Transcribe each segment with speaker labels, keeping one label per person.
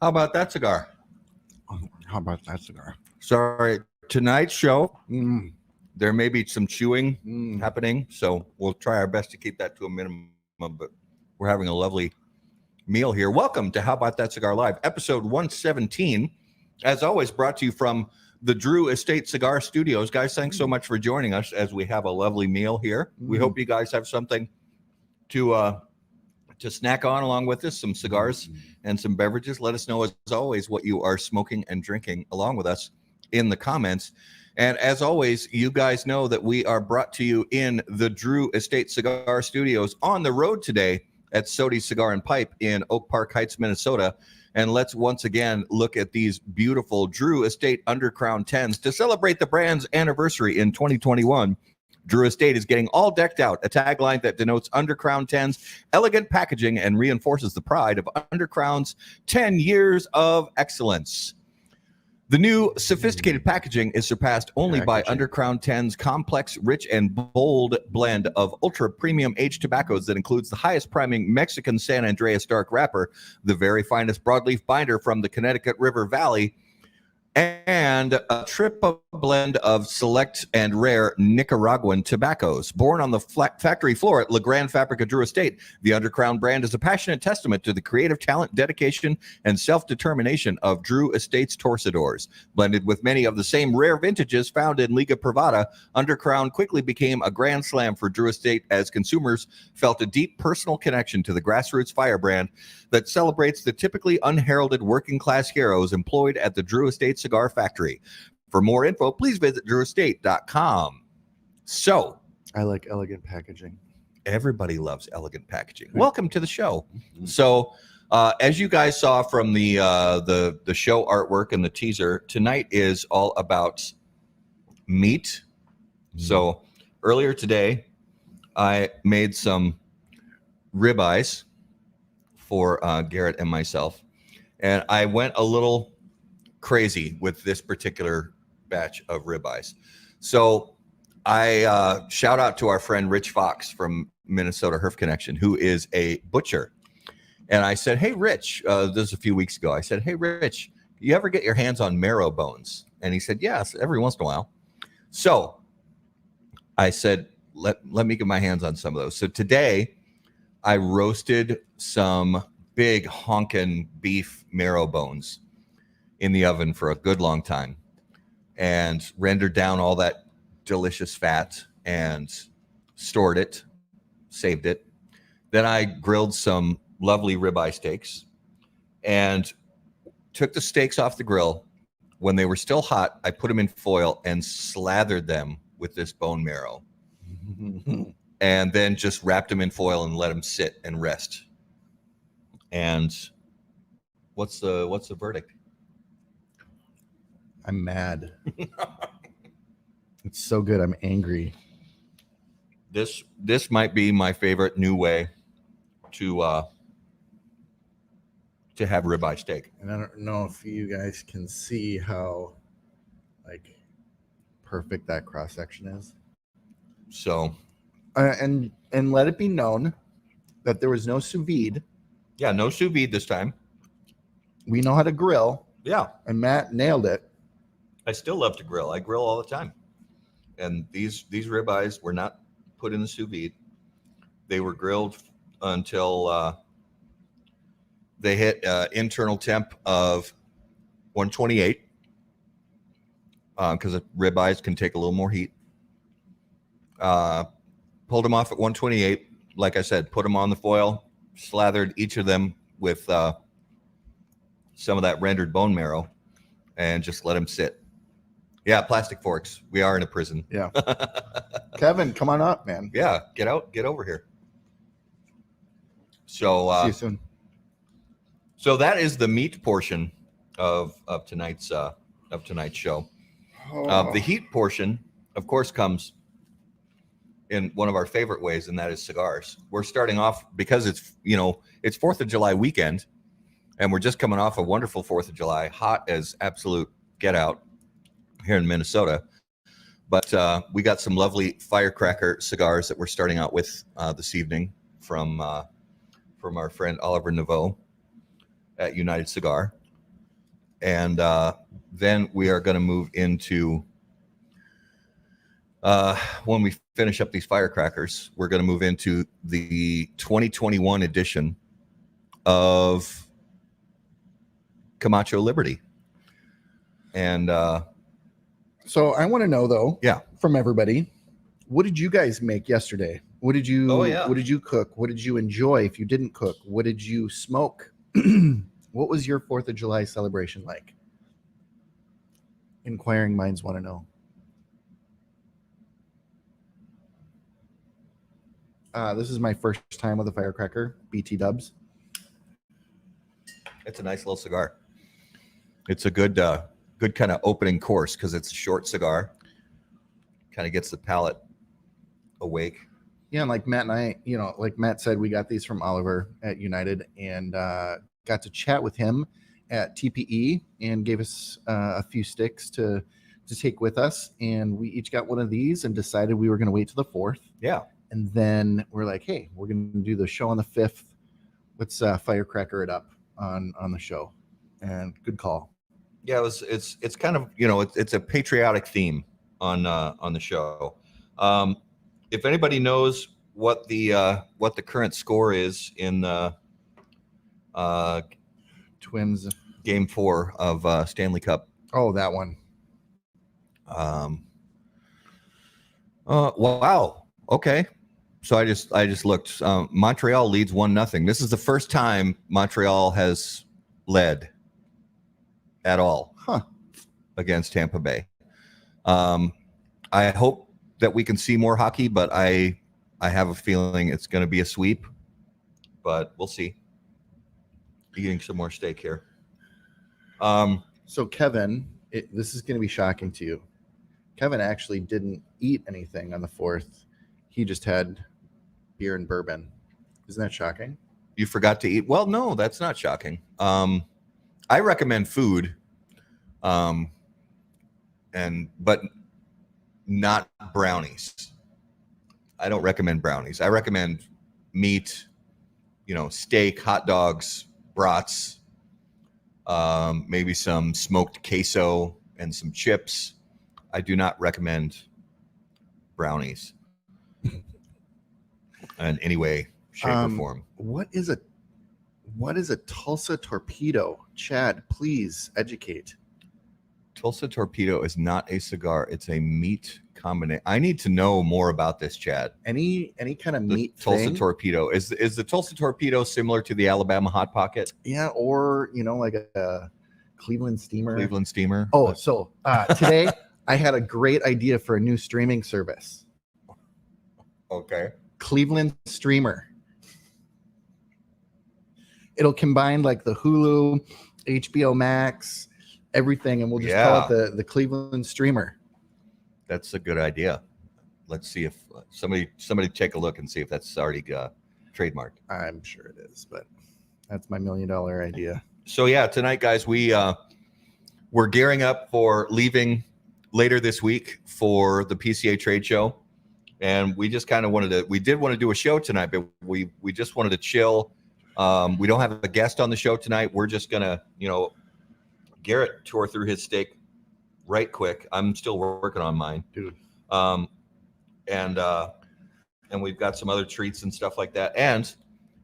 Speaker 1: How about that cigar?
Speaker 2: How about that cigar?
Speaker 1: Sorry, tonight's show,
Speaker 2: Mm.
Speaker 1: there may be some chewing happening, so we'll try our best to keep that to a minimum, but we're having a lovely meal here. Welcome to How About That Cigar Live, episode 117. As always, brought to you from the Drew Estate Cigar Studios. Guys, thanks so much for joining us as we have a lovely meal here. We hope you guys have something to snack on along with us, some cigars and some beverages. Let us know, as always, what you are smoking and drinking along with us in the comments. And as always, you guys know that we are brought to you in the Drew Estate Cigar Studios on the road today at Sodi's Cigar and Pipe in Oak Park Heights, Minnesota. And let's once again look at these beautiful Drew Estate Undercrown 10s to celebrate the brand's anniversary in 2021. Drew Estate is getting all decked out, a tagline that denotes Undercrown 10's elegant packaging and reinforces the pride of Undercrown's 10 years of excellence. The new sophisticated packaging is surpassed only by Undercrown 10's complex, rich, and bold blend of ultra-premium aged tobaccos that includes the highest priming Mexican San Andreas dark wrapper, the very finest broadleaf binder from the Connecticut River Valley, and a triple blend of select and rare Nicaraguan tobaccos. Born on the factory floor at La Grande Fabrica Drew Estate, the Undercrown brand is a passionate testament to the creative talent, dedication, and self-determination of Drew Estate's torcedores. Blended with many of the same rare vintages found in Liga Privada, Undercrown quickly became a grand slam for Drew Estate as consumers felt a deep personal connection to the grassroots firebrand that celebrates the typically unheralded working-class heroes employed at the Drew Estate Cigar Factory. For more info, please visit drewestate.com. So,
Speaker 2: I like elegant packaging.
Speaker 1: Everybody loves elegant packaging. Welcome to the show. So, as you guys saw from the show artwork and the teaser, tonight is all about meat. So, earlier today, I made some ribeyes for Garrett and myself, and I went a little crazy with this particular batch of ribeyes. So I shout out to our friend Rich Fox from Minnesota Herf Connection, who is a butcher. And I said, hey, Rich, this was a few weeks ago. I said, hey, Rich, you ever get your hands on marrow bones? And he said, yes, every once in a while. So I said, let me get my hands on some of those. So today I roasted some big honkin' beef marrow bones in the oven for a good long time and rendered down all that delicious fat and stored it, saved it. Then I grilled some lovely ribeye steaks and took the steaks off the grill. When they were still hot, I put them in foil and slathered them with this bone marrow. And then just wrapped them in foil and let them sit and rest. And what's the verdict?
Speaker 2: I'm mad. It's so good. I'm angry.
Speaker 1: This might be my favorite new way to have ribeye steak.
Speaker 2: And I don't know if you guys can see how perfect that cross section is.
Speaker 1: So,
Speaker 2: and let it be known that there was no sous vide.
Speaker 1: Yeah, no sous vide this time.
Speaker 2: We know how to grill.
Speaker 1: Yeah,
Speaker 2: and Matt nailed it.
Speaker 1: I still love to grill. I grill all the time. And these ribeyes were not put in the sous vide. They were grilled until they hit internal temp of 128 because ribeyes can take a little more heat. Pulled them off at 128. Like I said, put them on the foil, slathered each of them with some of that rendered bone marrow, and just let them sit. Yeah, plastic forks. We are in a prison.
Speaker 2: Yeah. Kevin, come on up, man.
Speaker 1: Yeah, get over here. So
Speaker 2: see you soon.
Speaker 1: So that is the meat portion of tonight's show. The heat portion, of course, comes in one of our favorite ways, and that is cigars. We're starting off because it's 4th of July weekend, and we're just coming off a wonderful 4th of July, hot as absolute get out here in Minnesota. But we got some lovely firecracker cigars that we're starting out with this evening from our friend Oliver Naveau at United Cigar. And then we are going to move into, when we finish up these firecrackers, we're going to move into the 2021 edition of Camacho Liberty. And
Speaker 2: so I want to know though,
Speaker 1: yeah,
Speaker 2: from everybody, what did you guys make yesterday? What did you What did you cook? What did you enjoy if you didn't cook? What did you smoke? What was your 4th of July celebration like? Inquiring minds want to know. This is my first time with a firecracker, BT Dubs.
Speaker 1: it's a nice little cigar. It's a good kind of opening course because it's a short cigar. Kind of gets the palate awake.
Speaker 2: Yeah, and like Matt and I, like Matt said, we got these from Oliver at United and got to chat with him at TPE and gave us a few sticks to take with us. And we each got one of these and decided we were going to wait till the 4th.
Speaker 1: Yeah.
Speaker 2: And then we're like, hey, we're going to do the show on the 5th. Let's firecracker it up on the show. And good call.
Speaker 1: Yeah, it's kind of, it's a patriotic theme on the show. If anybody knows what the current score is in
Speaker 2: Twins
Speaker 1: Game 4 of Stanley Cup.
Speaker 2: Oh, that one.
Speaker 1: Wow. Okay. So I just looked. Montreal leads 1-0. This is the first time Montreal has led at all against Tampa Bay. I hope that we can see more hockey, but I have a feeling it's going to be a sweep, but we'll see. Eating some more steak here.
Speaker 2: So Kevin, this is going to be shocking to you. Kevin actually didn't eat anything on the 4th. He just had beer and bourbon. Isn't that shocking?
Speaker 1: You forgot to eat? Well, no, that's not shocking. I recommend food, but not brownies. I don't recommend brownies. I recommend meat, steak, hot dogs, brats, maybe some smoked queso and some chips. I do not recommend brownies in any way, shape, or form.
Speaker 2: What is a Tulsa torpedo? Chad, please educate.
Speaker 1: Tulsa torpedo is not a cigar. It's a meat combination. I need to know more about this, Chad.
Speaker 2: Any kind of meat
Speaker 1: Tulsa
Speaker 2: thing?
Speaker 1: torpedo. Is the Tulsa torpedo similar to the Alabama Hot Pocket?
Speaker 2: Yeah, or like a Cleveland steamer.
Speaker 1: Cleveland steamer.
Speaker 2: Oh, so today I had a great idea for a new streaming service.
Speaker 1: Okay.
Speaker 2: Cleveland Streamer. It'll combine like the Hulu, HBO Max, everything, and we'll just call it the Cleveland Streamer.
Speaker 1: That's a good idea. Let's see if somebody take a look and see if that's already trademarked.
Speaker 2: I'm sure it is, but that's my $1 million idea.
Speaker 1: So yeah, tonight, guys, we're gearing up for leaving later this week for the PCA trade show. And we just kind of want to do a show tonight, but we just wanted to chill. We don't have a guest on the show tonight. We're just going to, Garrett tore through his steak right quick. I'm still working on mine.
Speaker 2: Dude.
Speaker 1: And we've got some other treats and stuff like that. And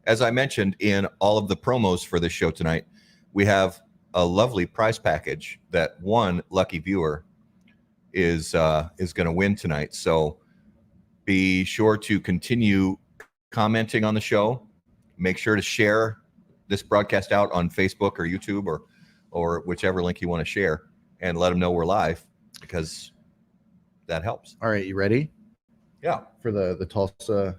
Speaker 1: as I mentioned in all of the promos for this show tonight, we have a lovely prize package that one lucky viewer is going to win tonight. So be sure to continue commenting on the show. Make sure to share this broadcast out on Facebook or YouTube or whichever link you want to share, and let them know we're live, because that helps.
Speaker 2: All right, you ready?
Speaker 1: Yeah.
Speaker 2: For the Tulsa.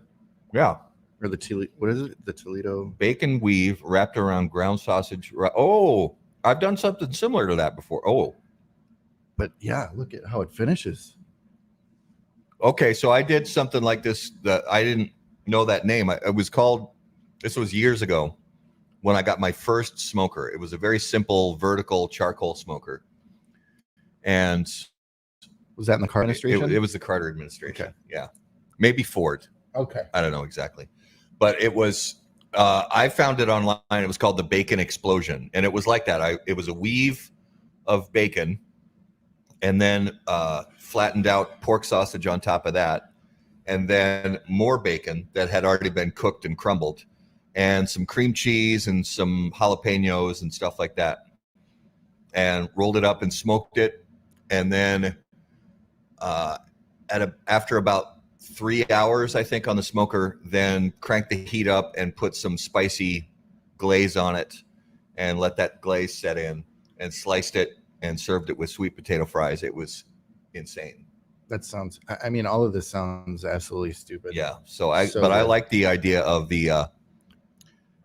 Speaker 1: Yeah.
Speaker 2: Or the Toledo. What is it? The Toledo
Speaker 1: bacon weave wrapped around ground sausage. Oh, I've done something similar to that before. Oh.
Speaker 2: But yeah, look at how it finishes.
Speaker 1: Okay, so I did something like this that I didn't know that name. This was years ago when I got my first smoker. It was a very simple vertical charcoal smoker. And
Speaker 2: was that in the Carter administration?
Speaker 1: It was the Carter administration.
Speaker 2: Okay.
Speaker 1: Yeah. Maybe Ford.
Speaker 2: Okay.
Speaker 1: I don't know exactly. But it was, I found it online. It was called the Bacon Explosion. And it was like that. It was a weave of bacon, and then flattened out pork sausage on top of that, and then more bacon that had already been cooked and crumbled, and some cream cheese and some jalapenos and stuff like that, and rolled it up and smoked it, and then after about 3 hours, I think, on the smoker, then cranked the heat up and put some spicy glaze on it and let that glaze set in, and sliced it and served it with sweet potato fries. It was insane.
Speaker 2: That sounds, I mean, all of this sounds absolutely stupid.
Speaker 1: Yeah. I
Speaker 2: So
Speaker 1: good. I
Speaker 2: good.
Speaker 1: like the idea of the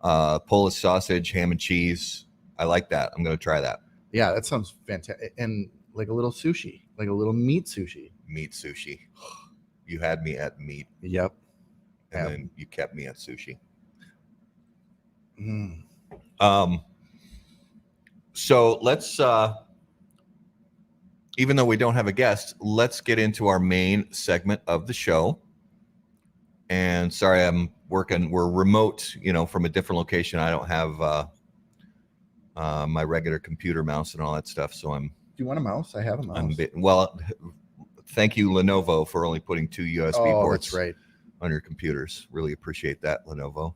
Speaker 1: Polish sausage, ham and cheese. I like that. I'm going to try that.
Speaker 2: Yeah, that sounds fantastic. And like a little sushi, like a little meat sushi.
Speaker 1: Meat sushi. You had me at meat,
Speaker 2: Yep.
Speaker 1: and then you kept me at sushi.
Speaker 2: Mm.
Speaker 1: So let's, even though we don't have a guest, let's get into our main segment of the show. And sorry, we're remote, from a different location. I don't have my regular computer mouse and all that stuff. So
Speaker 2: Do you want a mouse? I have a mouse.
Speaker 1: well, thank you, Lenovo, for only putting 2 USB ports
Speaker 2: that's right.
Speaker 1: on your computers. Really appreciate that, Lenovo.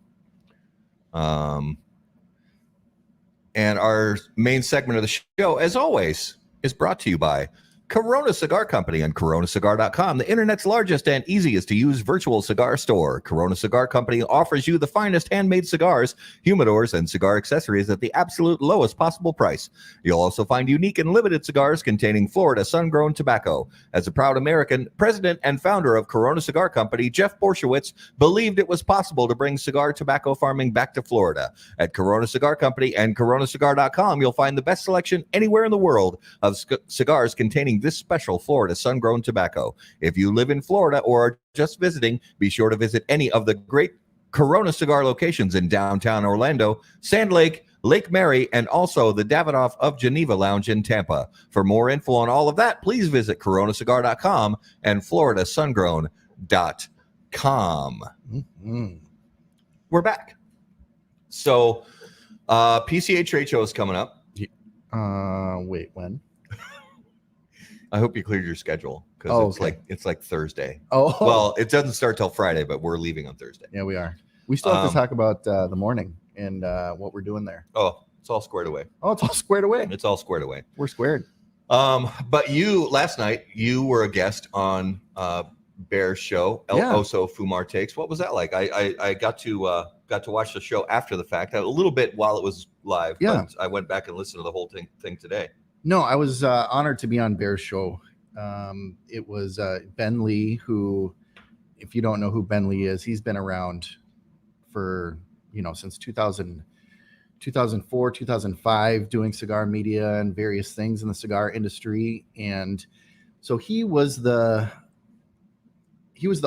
Speaker 1: And our main segment of the show, as always, is brought to you by Corona Cigar Company and coronacigar.com, the internet's largest and easiest to use virtual cigar store. Corona Cigar Company offers you the finest handmade cigars, humidors, and cigar accessories at the absolute lowest possible price. You'll also find unique and limited cigars containing Florida sun-grown tobacco. As a proud American, president and founder of Corona Cigar Company, Jeff Borshowitz, believed it was possible to bring cigar tobacco farming back to Florida. At Corona Cigar Company and coronacigar.com, you'll find the best selection anywhere in the world of cigars containing this special Florida sun-grown tobacco. If you live in Florida or are just visiting, be sure to visit any of the great Corona Cigar locations in downtown Orlando, Sand Lake, Lake Mary, and also the Davidoff of Geneva Lounge in Tampa. For more info on all of that, please visit coronacigar.com and floridasungrown.com.
Speaker 2: Mm-hmm.
Speaker 1: We're back. So PCA trade show is coming up.
Speaker 2: Wait, when?
Speaker 1: I hope you cleared your schedule, because it's like Thursday.
Speaker 2: Oh,
Speaker 1: well, it doesn't start till Friday, but we're leaving on Thursday.
Speaker 2: Yeah, we are. We still have to talk about the morning and what we're doing there.
Speaker 1: Oh, it's all squared away.
Speaker 2: Oh, it's all squared away.
Speaker 1: It's all squared away.
Speaker 2: We're squared.
Speaker 1: But last night you were a guest on Bear's show, El Oso Fumar Takes. What was that like? I got to watch the show after the fact, a little bit while it was live.
Speaker 2: Yeah.
Speaker 1: But I went back and listened to the whole thing today.
Speaker 2: No, I was honored to be on Bear's show. It was Ben Lee, who, if you don't know who Ben Lee is, he's been around for, since 2004, 2005, doing cigar media and various things in the cigar industry. And so he was the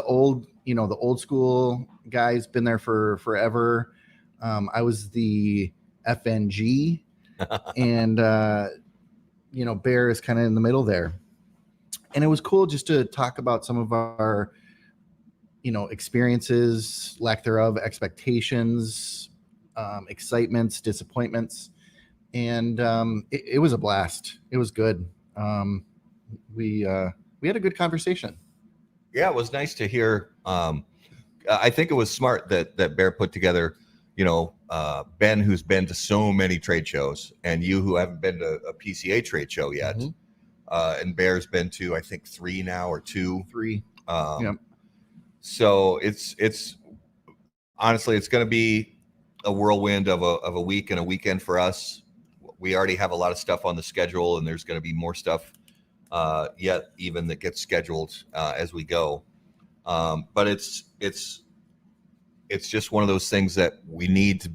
Speaker 2: old, the old school guy. He's been there for forever. I was the FNG and, Bear is kind of in the middle there. And it was cool just to talk about some of our, experiences, lack thereof, expectations, excitements, disappointments. And it was a blast. It was good. We had a good conversation.
Speaker 1: Yeah, it was nice to hear. I think it was smart that Bear put together, Ben, who's been to so many trade shows, and you who haven't been to a PCA trade show yet. Mm-hmm. And Bear's been to, I think, 3 now or 2.
Speaker 2: 3.
Speaker 1: Yep. So it's honestly, it's going to be a whirlwind of a week and a weekend for us. We already have a lot of stuff on the schedule, and there's going to be more stuff yet even that gets scheduled as we go. But it's just one of those things that we need to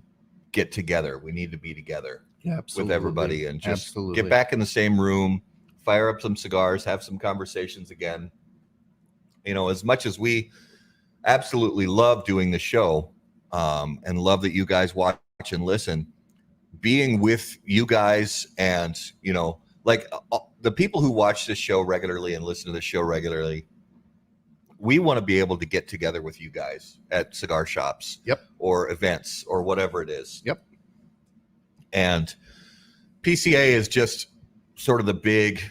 Speaker 1: get together. We need to be together with everybody and just get back in the same room, fire up some cigars, have some conversations again. As much as we absolutely love doing the show and love that you guys watch and listen, being with you guys and, the people who watch this show regularly and listen to the show regularly, we want to be able to get together with you guys at cigar shops or events or whatever it is.
Speaker 2: Yep.
Speaker 1: And PCA is just sort of the big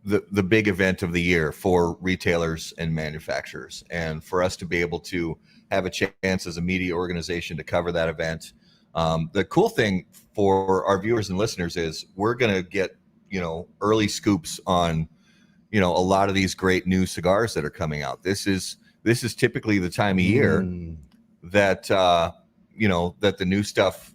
Speaker 1: event of the year for retailers and manufacturers, and for us to be able to have a chance as a media organization to cover that event. The cool thing for our viewers and listeners is we're going to get, early scoops on, a lot of these great new cigars that are coming out. This is typically the time of year that, that the new stuff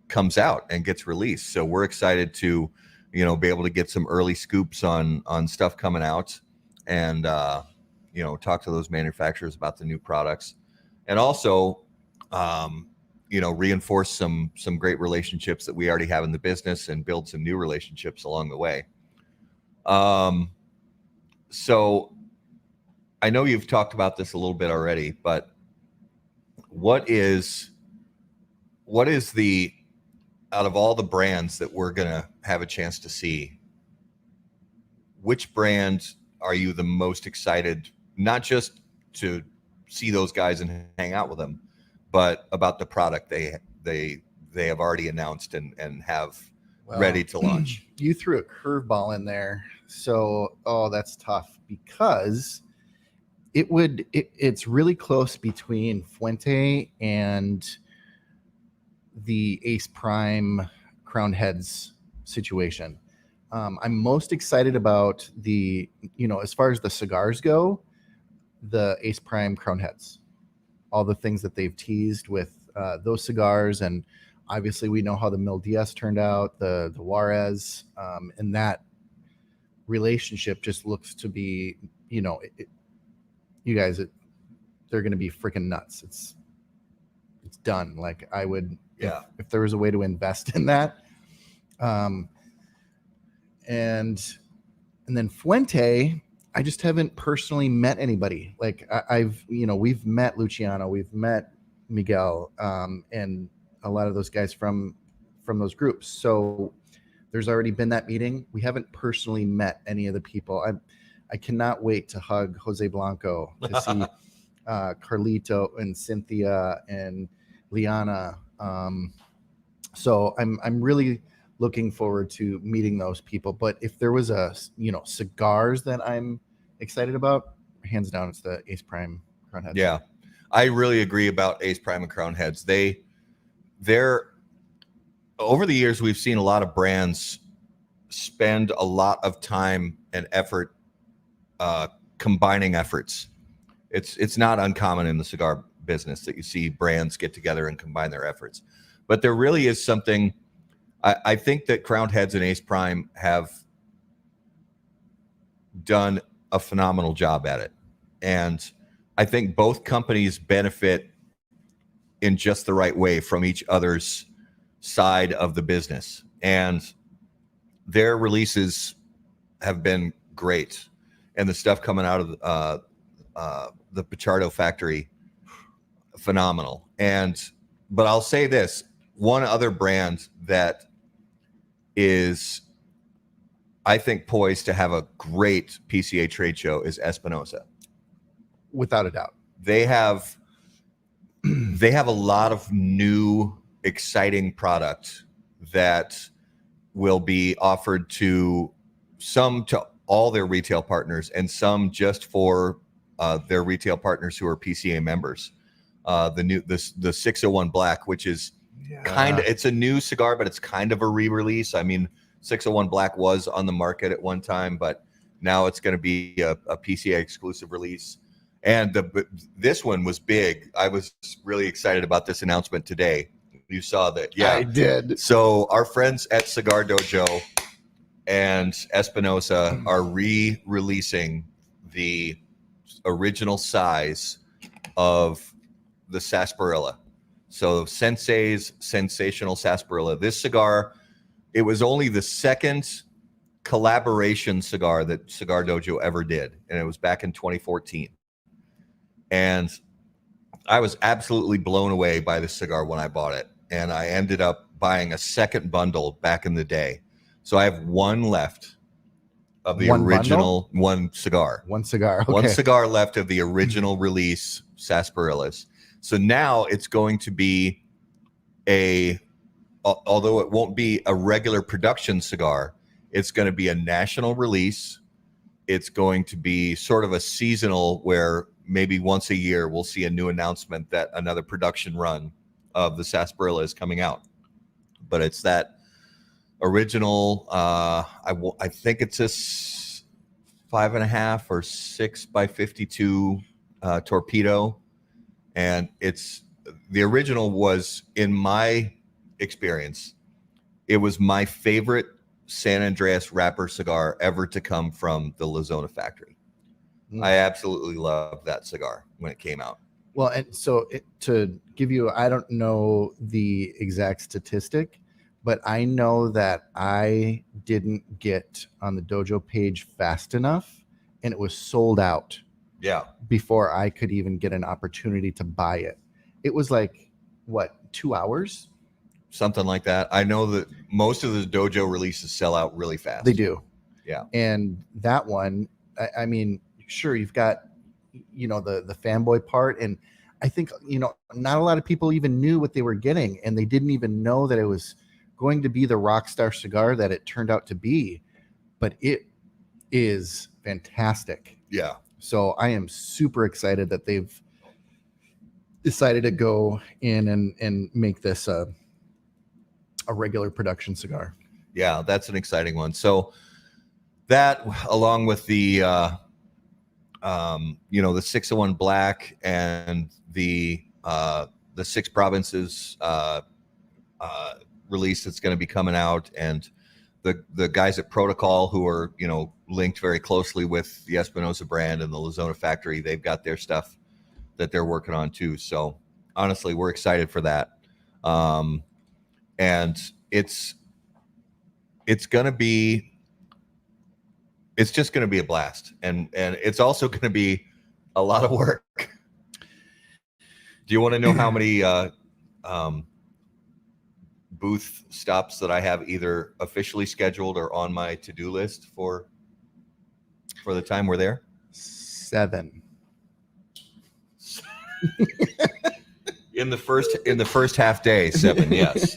Speaker 1: comes out and gets released. So we're excited to, be able to get some early scoops on stuff coming out, and, talk to those manufacturers about the new products, and also, reinforce some great relationships that we already have in the business and build some new relationships along the way. So I know you've talked about this a little bit already, but what is the, out of all the brands that we're going to have a chance to see, which brand are you the most excited, not just to see those guys and hang out with them, but about the product they have already announced and have ready to launch?
Speaker 2: You threw a curveball in there. So, that's tough, because it's really close between Fuente and the Ace Prime Crowned Heads situation. I'm most excited about as far as the cigars go, the Ace Prime Crowned Heads, all the things that they've teased with those cigars. And obviously we know how the Mil Diaz turned out, the Juarez, and that relationship just looks to be, you guys, they're going to be freaking nuts. It's done. Like, I would, if there was a way to invest in that. And then Fuente, I just haven't personally met anybody. Like, we've met Luciano, we've met Miguel, and a lot of those guys from those groups. So there's already been that meeting. We haven't personally met any of the people. I cannot wait to hug Jose Blanco, to see Carlito and Cynthia and Liana. So I'm really looking forward to meeting those people. But if there was cigars that I'm excited about, hands down, it's the Ace Prime Crown Heads.
Speaker 1: Yeah, I really agree about Ace Prime and Crown Heads. They're over the years, we've seen a lot of brands spend a lot of time and effort combining efforts. It's not uncommon in the cigar business that you see brands get together and combine their efforts. But there really is something. I think that Crowned Heads and Ace Prime have done a phenomenal job at it. And I think both companies benefit in just the right way from each other's side of the business. And their releases have been great. And the stuff coming out of the Pichardo factory, phenomenal. But I'll say this, one other brand that is, I think, poised to have a great PCA trade show is Espinosa.
Speaker 2: Without a doubt.
Speaker 1: They have a lot of new, exciting product that will be offered to all their retail partners, and some just for their retail partners who are PCA members. The 601 Black, which is it's a new cigar, but it's kind of a re-release. I mean, 601 Black was on the market at one time, but now it's going to be a PCA exclusive release. And this one was big. I was really excited about this announcement today. You saw that. Yeah,
Speaker 2: I did.
Speaker 1: So our friends at Cigar Dojo and Espinosa are re-releasing the original size of the sarsaparilla. So Sensei's Sensational Sarsaparilla. This cigar, it was only the second collaboration cigar that Cigar Dojo ever did, and it was back in 2014. And I was absolutely blown away by this cigar when I bought it, and I ended up buying a second bundle back in the day. So I have one left of the original bundle? One cigar.
Speaker 2: Okay.
Speaker 1: One cigar left of the original release, sarsaparillas. So now it's going to be a although it won't be a regular production cigar, it's going to be a national release. It's going to be sort of a seasonal where maybe once a year we'll see a new announcement that another production run of the sarsaparilla is coming out. But it's that original, I think it's a 5.5 or 6 by 52 torpedo. And it's the original was, in my experience, it was my favorite San Andreas wrapper cigar ever to come from the Lizona factory. I absolutely loved that cigar when it came out.
Speaker 2: Well, and so to give you, I don't know the exact statistic, but I know that I didn't get on the dojo page fast enough, and it was sold out.
Speaker 1: Yeah.
Speaker 2: Before I could even get an opportunity to buy it. It was like, what, 2 hours?
Speaker 1: Something like that. I know that most of the dojo releases sell out really fast.
Speaker 2: They do.
Speaker 1: Yeah.
Speaker 2: And that one, I mean, sure, you've got, the fanboy part. And I think, not a lot of people even knew what they were getting. And they didn't even know that it was going to be the rockstar cigar that it turned out to be. But it is fantastic.
Speaker 1: Yeah.
Speaker 2: So I am super excited that they've decided to go in and make this a regular production cigar.
Speaker 1: Yeah, that's an exciting one. So that, along with the the 601 Black and the 6 Provinces release that's going to be coming out, and the guys at Protocol, who are linked very closely with the Espinosa brand and the Lizona factory, they've got their stuff that they're working on too. So honestly, we're excited for that. And it's just going to be a blast. And it's also going to be a lot of work. Do you want to know how many booth stops that I have either officially scheduled or on my to-do list for the time we're there?
Speaker 2: 7.
Speaker 1: in the first half day, 7. Yes.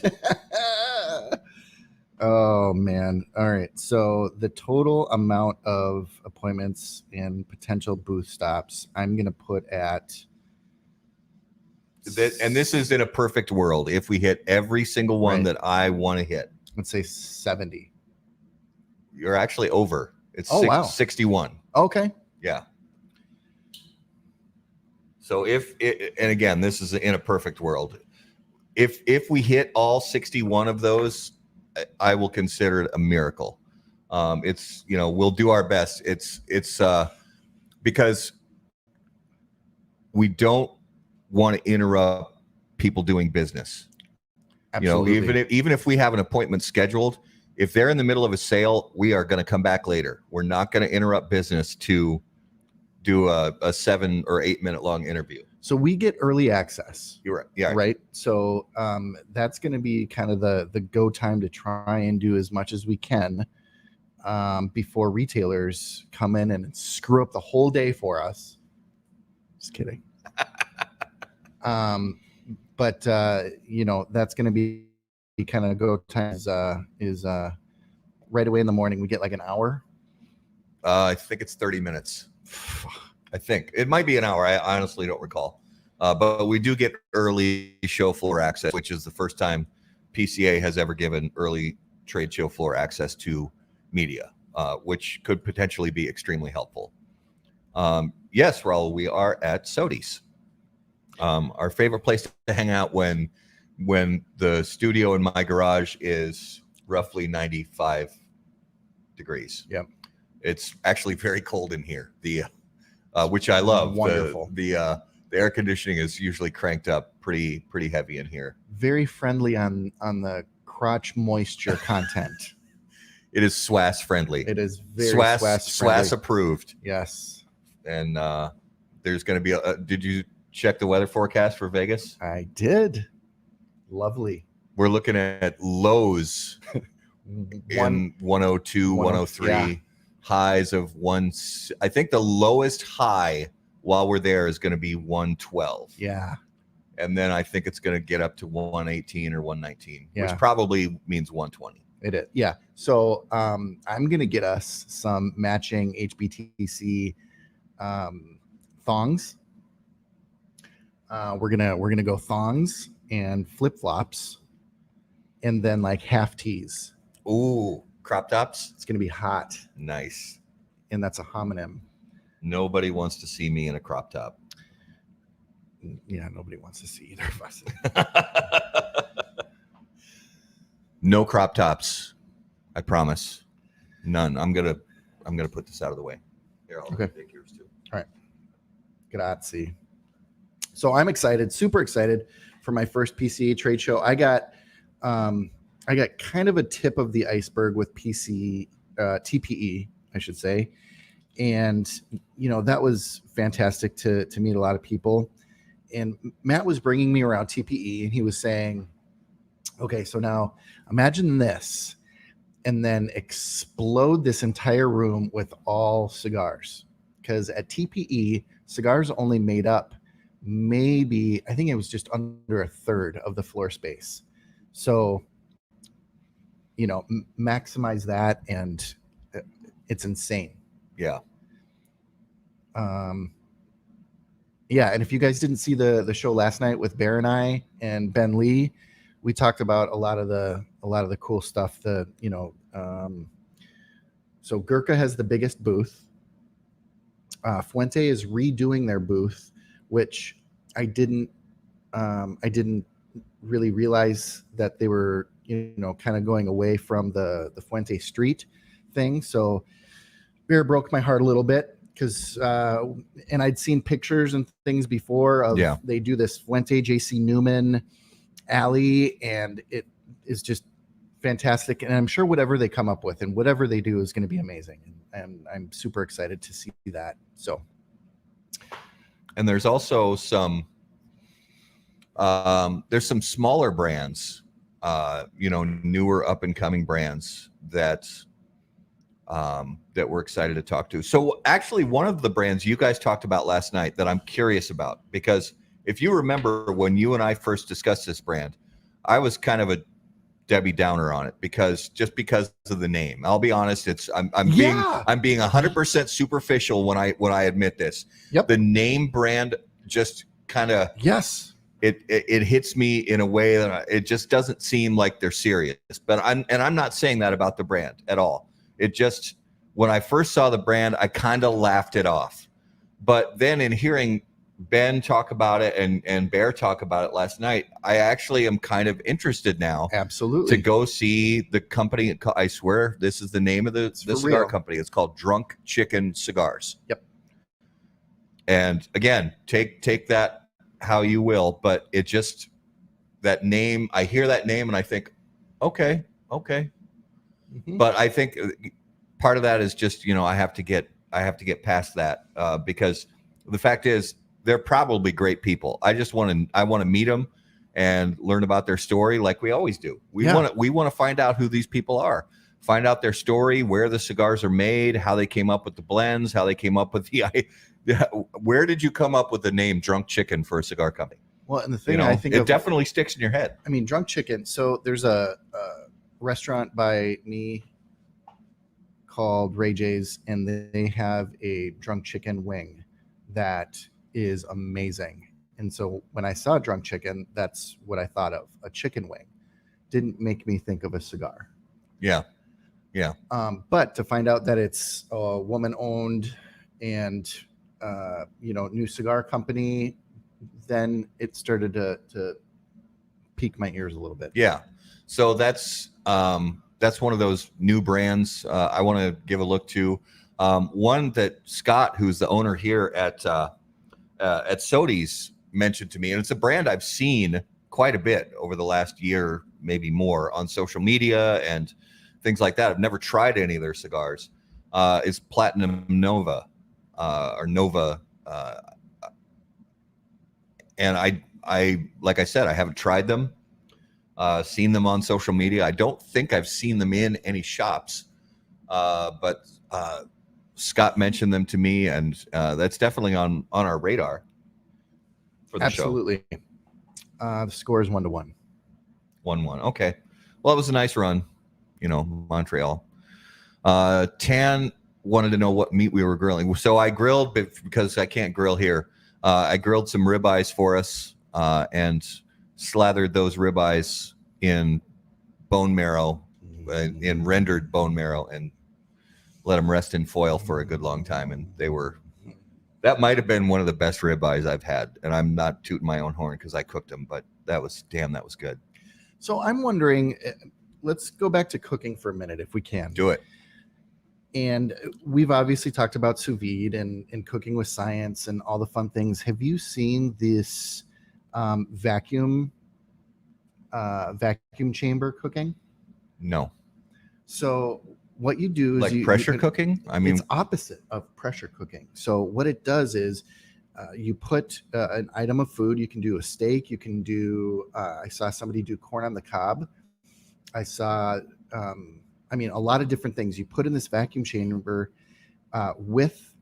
Speaker 2: Oh man. All right. So the total amount of appointments and potential booth stops, I'm going to put at
Speaker 1: that, and this is in a perfect world. If we hit every single one that I want to hit,
Speaker 2: let's say 70.
Speaker 1: You're actually over. It's 61.
Speaker 2: Okay.
Speaker 1: Yeah. So and again, this is in a perfect world. If we hit all 61 of those, I will consider it a miracle. It's, we'll do our best. It's because we don't want to interrupt people doing business.
Speaker 2: Absolutely.
Speaker 1: Even if we have an appointment scheduled, if they're in the middle of a sale, we are going to come back later. We're not going to interrupt business to do a 7 or 8 minute long interview.
Speaker 2: So we get early access.
Speaker 1: You're right. Yeah.
Speaker 2: Right. So that's going to be kind of the go time to try and do as much as we can before retailers come in and screw up the whole day for us. Just kidding. But that's going to be kind of go time is right away in the morning. We get like an hour.
Speaker 1: I think it's 30 minutes. I think it might be an hour. I honestly don't recall. But we do get early show floor access, which is the first time PCA has ever given early trade show floor access to media, which could potentially be extremely helpful. Yes, Raul, we are at Sodi's. Our favorite place to hang out when the studio in my garage is roughly 95 degrees.
Speaker 2: Yep.
Speaker 1: It's actually very cold in here. Which I love.
Speaker 2: Wonderful.
Speaker 1: The air conditioning is usually cranked up pretty heavy in here.
Speaker 2: Very friendly on the crotch moisture content.
Speaker 1: It is SWAS friendly.
Speaker 2: It is very SWAS friendly.
Speaker 1: SWAS approved.
Speaker 2: Yes.
Speaker 1: And there's going to be did you check the weather forecast for Vegas?
Speaker 2: I did. Lovely.
Speaker 1: We're looking at lows in 102, 103. Yeah. Highs of I think the lowest high while we're there is going to be 112.
Speaker 2: Yeah.
Speaker 1: and then I think it's going to get up to 118 or 119,
Speaker 2: Yeah.
Speaker 1: which probably means 120.
Speaker 2: It is. Yeah. So I'm going to get us some matching HBTC thongs. We're gonna go thongs and flip flops, and then like half tees.
Speaker 1: Ooh, crop tops.
Speaker 2: It's gonna be hot,
Speaker 1: Nice.
Speaker 2: and that's a homonym.
Speaker 1: Nobody wants to see me in a crop top.
Speaker 2: Yeah, nobody wants to see either of us.
Speaker 1: No crop tops. I promise. None. I'm gonna put this out of the way. Here, I'll
Speaker 2: Okay.
Speaker 1: take yours too.
Speaker 2: Grazie. So I'm excited, super excited for my first PCA trade show. I got kind of a tip of the iceberg with TPE, I should say. And, that was fantastic to meet a lot of people. And Matt was bringing me around TPE, and he was saying, okay, so now imagine this, and then explode this entire room with all cigars. Because at TPE, cigars only made up maybe, I think it was just under a third of the floor space. So, maximize that, and it's insane.
Speaker 1: Yeah.
Speaker 2: Yeah, and if you guys didn't see the show last night with Bear and I and Ben Lee, we talked about a lot of the cool stuff. So Gurkha has the biggest booth. Fuente is redoing their booth, which I didn't really realize that they were kind of going away from the Fuente Street thing. So Bear broke my heart a little bit, because and I'd seen pictures and things before of they do this Fuente JC Newman alley, and it is just fantastic. And I'm sure whatever they come up with and whatever they do is going to be amazing. And I'm super excited to see that. So,
Speaker 1: and there's also some there's some smaller brands, newer up and coming brands that we're excited to talk to. So actually, one of the brands you guys talked about last night that I'm curious about, because if you remember when you and I first discussed this brand, I was kind of a Debbie Downer on it because of the name. I'll be honest, I'm being 100% superficial when I admit this.
Speaker 2: Yep.
Speaker 1: The name brand just kind of it hits me in a way that it just doesn't seem like they're serious. But I'm not saying that about the brand at all. It just, when I first saw the brand, I kind of laughed it off. But then in hearing Ben talk about it and Bear talk about it last night, I actually am kind of interested now.
Speaker 2: Absolutely.
Speaker 1: To go see the company. I swear this is the name of the cigar company. It's called Drunk Chicken Cigars.
Speaker 2: Yep.
Speaker 1: And again, take that how you will, but it just, that name, I hear that name and I think, okay. Mm-hmm. But I think part of that is just, I have to get past that because the fact is they're probably great people. I want to meet them and learn about their story like we always do. We want to find out who these people are, find out their story, where the cigars are made, how they came up with the blends, how they came up with where did you come up with the name Drunk Chicken for a cigar company?
Speaker 2: Well, and the thing I think
Speaker 1: it definitely sticks in your head.
Speaker 2: I mean, Drunk Chicken. So there's a restaurant by me called Ray J's, and they have a drunk chicken wing that is amazing. And so when I saw Drunk Chicken, that's what I thought of, a chicken wing. Didn't make me think of a cigar.
Speaker 1: Yeah.
Speaker 2: But to find out that it's a woman-owned and new cigar company, then it started to pique my ears a little bit.
Speaker 1: Yeah. So that's one of those new brands I want to give a look to. One that Scott, who's the owner here at Sodi's, mentioned to me, and it's a brand I've seen quite a bit over the last year, maybe more, on social media and things like that. I've never tried any of their cigars. It's Platinum Nova or Nova, and I like I said, I haven't tried them. Seen them on social media. I don't think I've seen them in any shops, but Scott mentioned them to me, and that's definitely on our radar for the show.
Speaker 2: Absolutely. The score is 1-1.
Speaker 1: 1-1. Okay. Well, it was a nice run, Montreal. Tan wanted to know what meat we were grilling. So I grilled, because I can't grill here. I grilled some ribeyes for us and slathered those ribeyes in bone marrow, in rendered bone marrow, and let them rest in foil for a good long time. And that might have been one of the best ribeyes I've had. And I'm not tooting my own horn because I cooked them, but that was good.
Speaker 2: So I'm wondering, let's go back to cooking for a minute if we can.
Speaker 1: Do it.
Speaker 2: And we've obviously talked about sous vide and cooking with science and all the fun things. Have you seen this vacuum chamber cooking?
Speaker 1: No.
Speaker 2: So what you do is
Speaker 1: like pressure cooking? I mean,
Speaker 2: it's opposite of pressure cooking. So what it does is you put an item of food. You can do a steak. You can do, I saw somebody do corn on the cob. I saw, a lot of different things. You put in this vacuum chamber with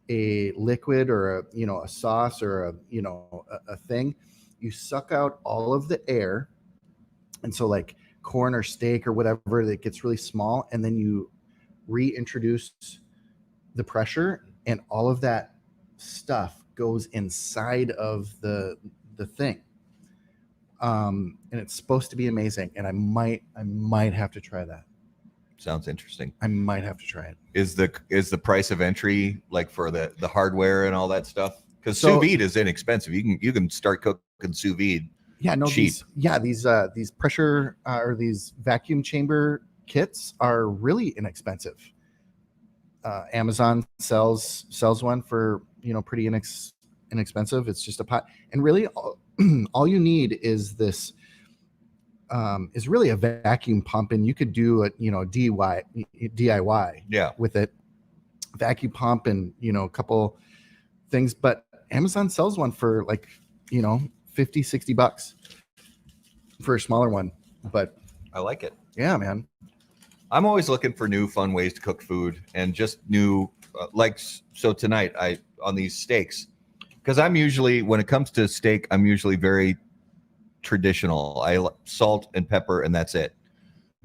Speaker 2: a liquid or a sauce or a thing. You suck out all of the air. And so like corn or steak or whatever, that gets really small. And then you reintroduce the pressure, and all of that stuff goes inside of the thing. And it's supposed to be amazing. And I might have to try that.
Speaker 1: Sounds interesting.
Speaker 2: I might have to try it.
Speaker 1: Is the price of entry like for the hardware and all that stuff? Because sous vide is inexpensive. You can start cooking sous vide.
Speaker 2: Yeah, no,
Speaker 1: cheap.
Speaker 2: These pressure or these vacuum chamber kits are really inexpensive. Amazon sells one for pretty inexpensive. It's just a pot, and really all you need is this. Is really a vacuum pump, and you could do a DIY with it, vacuum pump and a couple things, but Amazon sells one for like $50-$60 for a smaller one. But
Speaker 1: I like it.
Speaker 2: Yeah, man.
Speaker 1: I'm always looking for new fun ways to cook food, and just new so tonight on these steaks, because I'm usually, when it comes to steak, I'm usually very traditional. I salt and pepper, and that's it.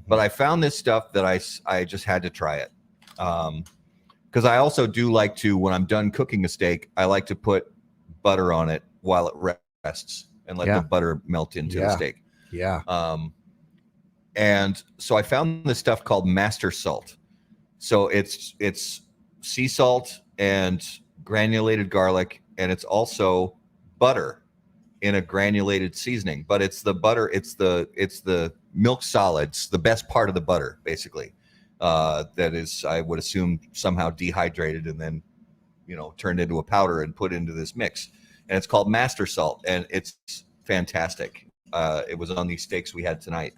Speaker 1: But I found this stuff that I just had to try it, because I also do like to, when I'm done cooking a steak, I like to put butter on it while it rests and let the butter melt into the steak. And so I found this stuff called Master Salt. So it's sea salt and granulated garlic, and it's also butter in a granulated seasoning, but it's the butter, it's the milk solids, the best part of the butter, basically, that is, I would assume, somehow dehydrated and then turned into a powder and put into this mix. And it's called Master Salt, and it's fantastic. It was on these steaks we had tonight,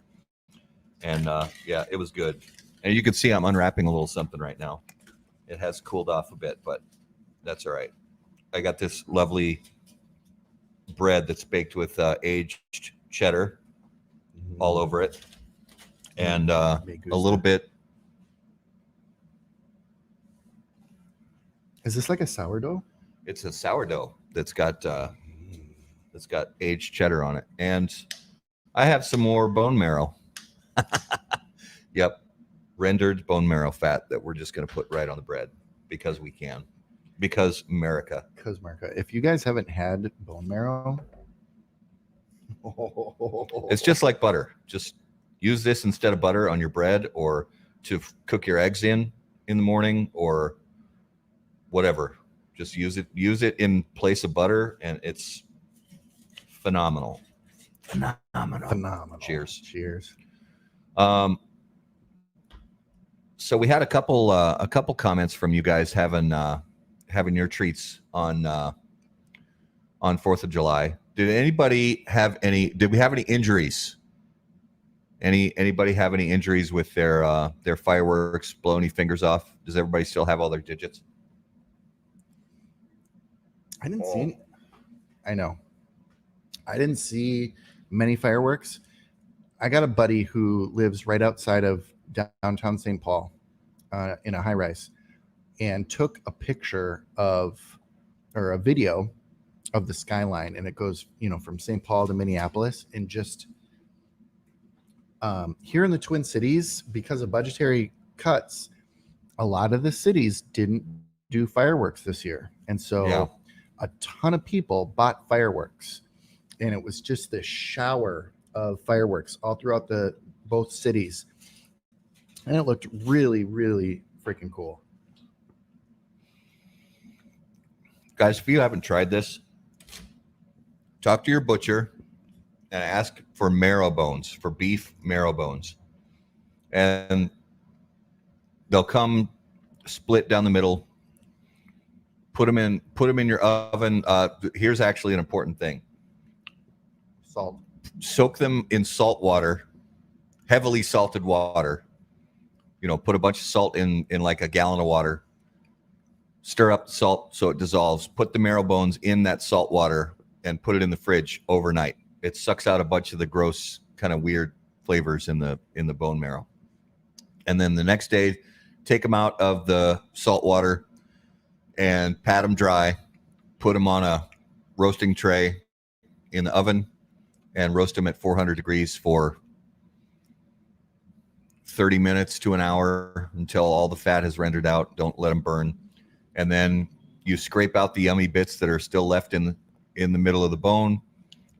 Speaker 1: and it was good. And you can see I'm unwrapping a little something right now. It has cooled off a bit, but that's all right. I got this lovely bread that's baked with aged cheddar all over it, and a little bit.
Speaker 2: Is this like a sourdough?
Speaker 1: It's a sourdough that's got aged cheddar on it, and I have some more bone marrow. Yep, rendered bone marrow fat that we're just going to put right on the bread because we can. Because America.
Speaker 2: If you guys haven't had bone marrow,
Speaker 1: it's just like butter. Just use this instead of butter on your bread, or to cook your eggs in the morning, or whatever. Just use it in place of butter, and it's phenomenal. Cheers. So we had a couple comments from you guys having your treats on 4th of July. Did we have any injuries? Anybody have any injuries with their fireworks, blow any fingers off? Does everybody still have all their digits?
Speaker 2: I didn't see any. I know. I didn't see many fireworks. I got a buddy who lives right outside of downtown St. Paul in a high-rise, and took a picture or a video of the skyline, and it goes, from St. Paul to Minneapolis, and just here in the Twin Cities, because of budgetary cuts, a lot of the cities didn't do fireworks this year, and so a ton of people bought fireworks, and it was just this shower of fireworks all throughout both cities, and it looked really, really freaking cool.
Speaker 1: Guys, if you haven't tried this, talk to your butcher and ask for marrow bones, for beef marrow bones. And they'll come split down the middle. Put them in your oven. Here's actually an important thing.
Speaker 2: Salt.
Speaker 1: Soak them in salt water, heavily salted water. Put a bunch of salt in like a gallon of water. Stir up the salt so it dissolves. Put the marrow bones in that salt water and put it in the fridge overnight. It sucks out a bunch of the gross, kind of weird flavors in the bone marrow. And then the next day, take them out of the salt water and pat them dry. Put them on a roasting tray in the oven and roast them at 400 degrees for 30 minutes to an hour until all the fat has rendered out. Don't let them burn. And then you scrape out the yummy bits that are still left in the middle of the bone,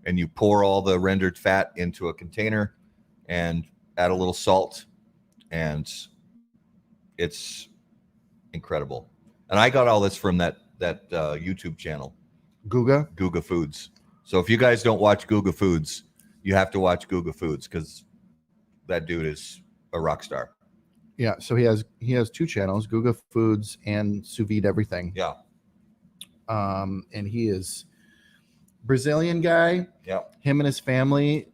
Speaker 1: and you pour all the rendered fat into a container and add a little salt, and it's incredible. And I got all this from that YouTube channel, Guga Foods. So if you guys don't watch Guga Foods, you have to watch Guga Foods, because that dude is a rock star.
Speaker 2: Yeah, so he has two channels, Guga Foods and Sous Vide Everything.
Speaker 1: Yeah.
Speaker 2: And he is Brazilian guy.
Speaker 1: Yeah.
Speaker 2: Him and his family,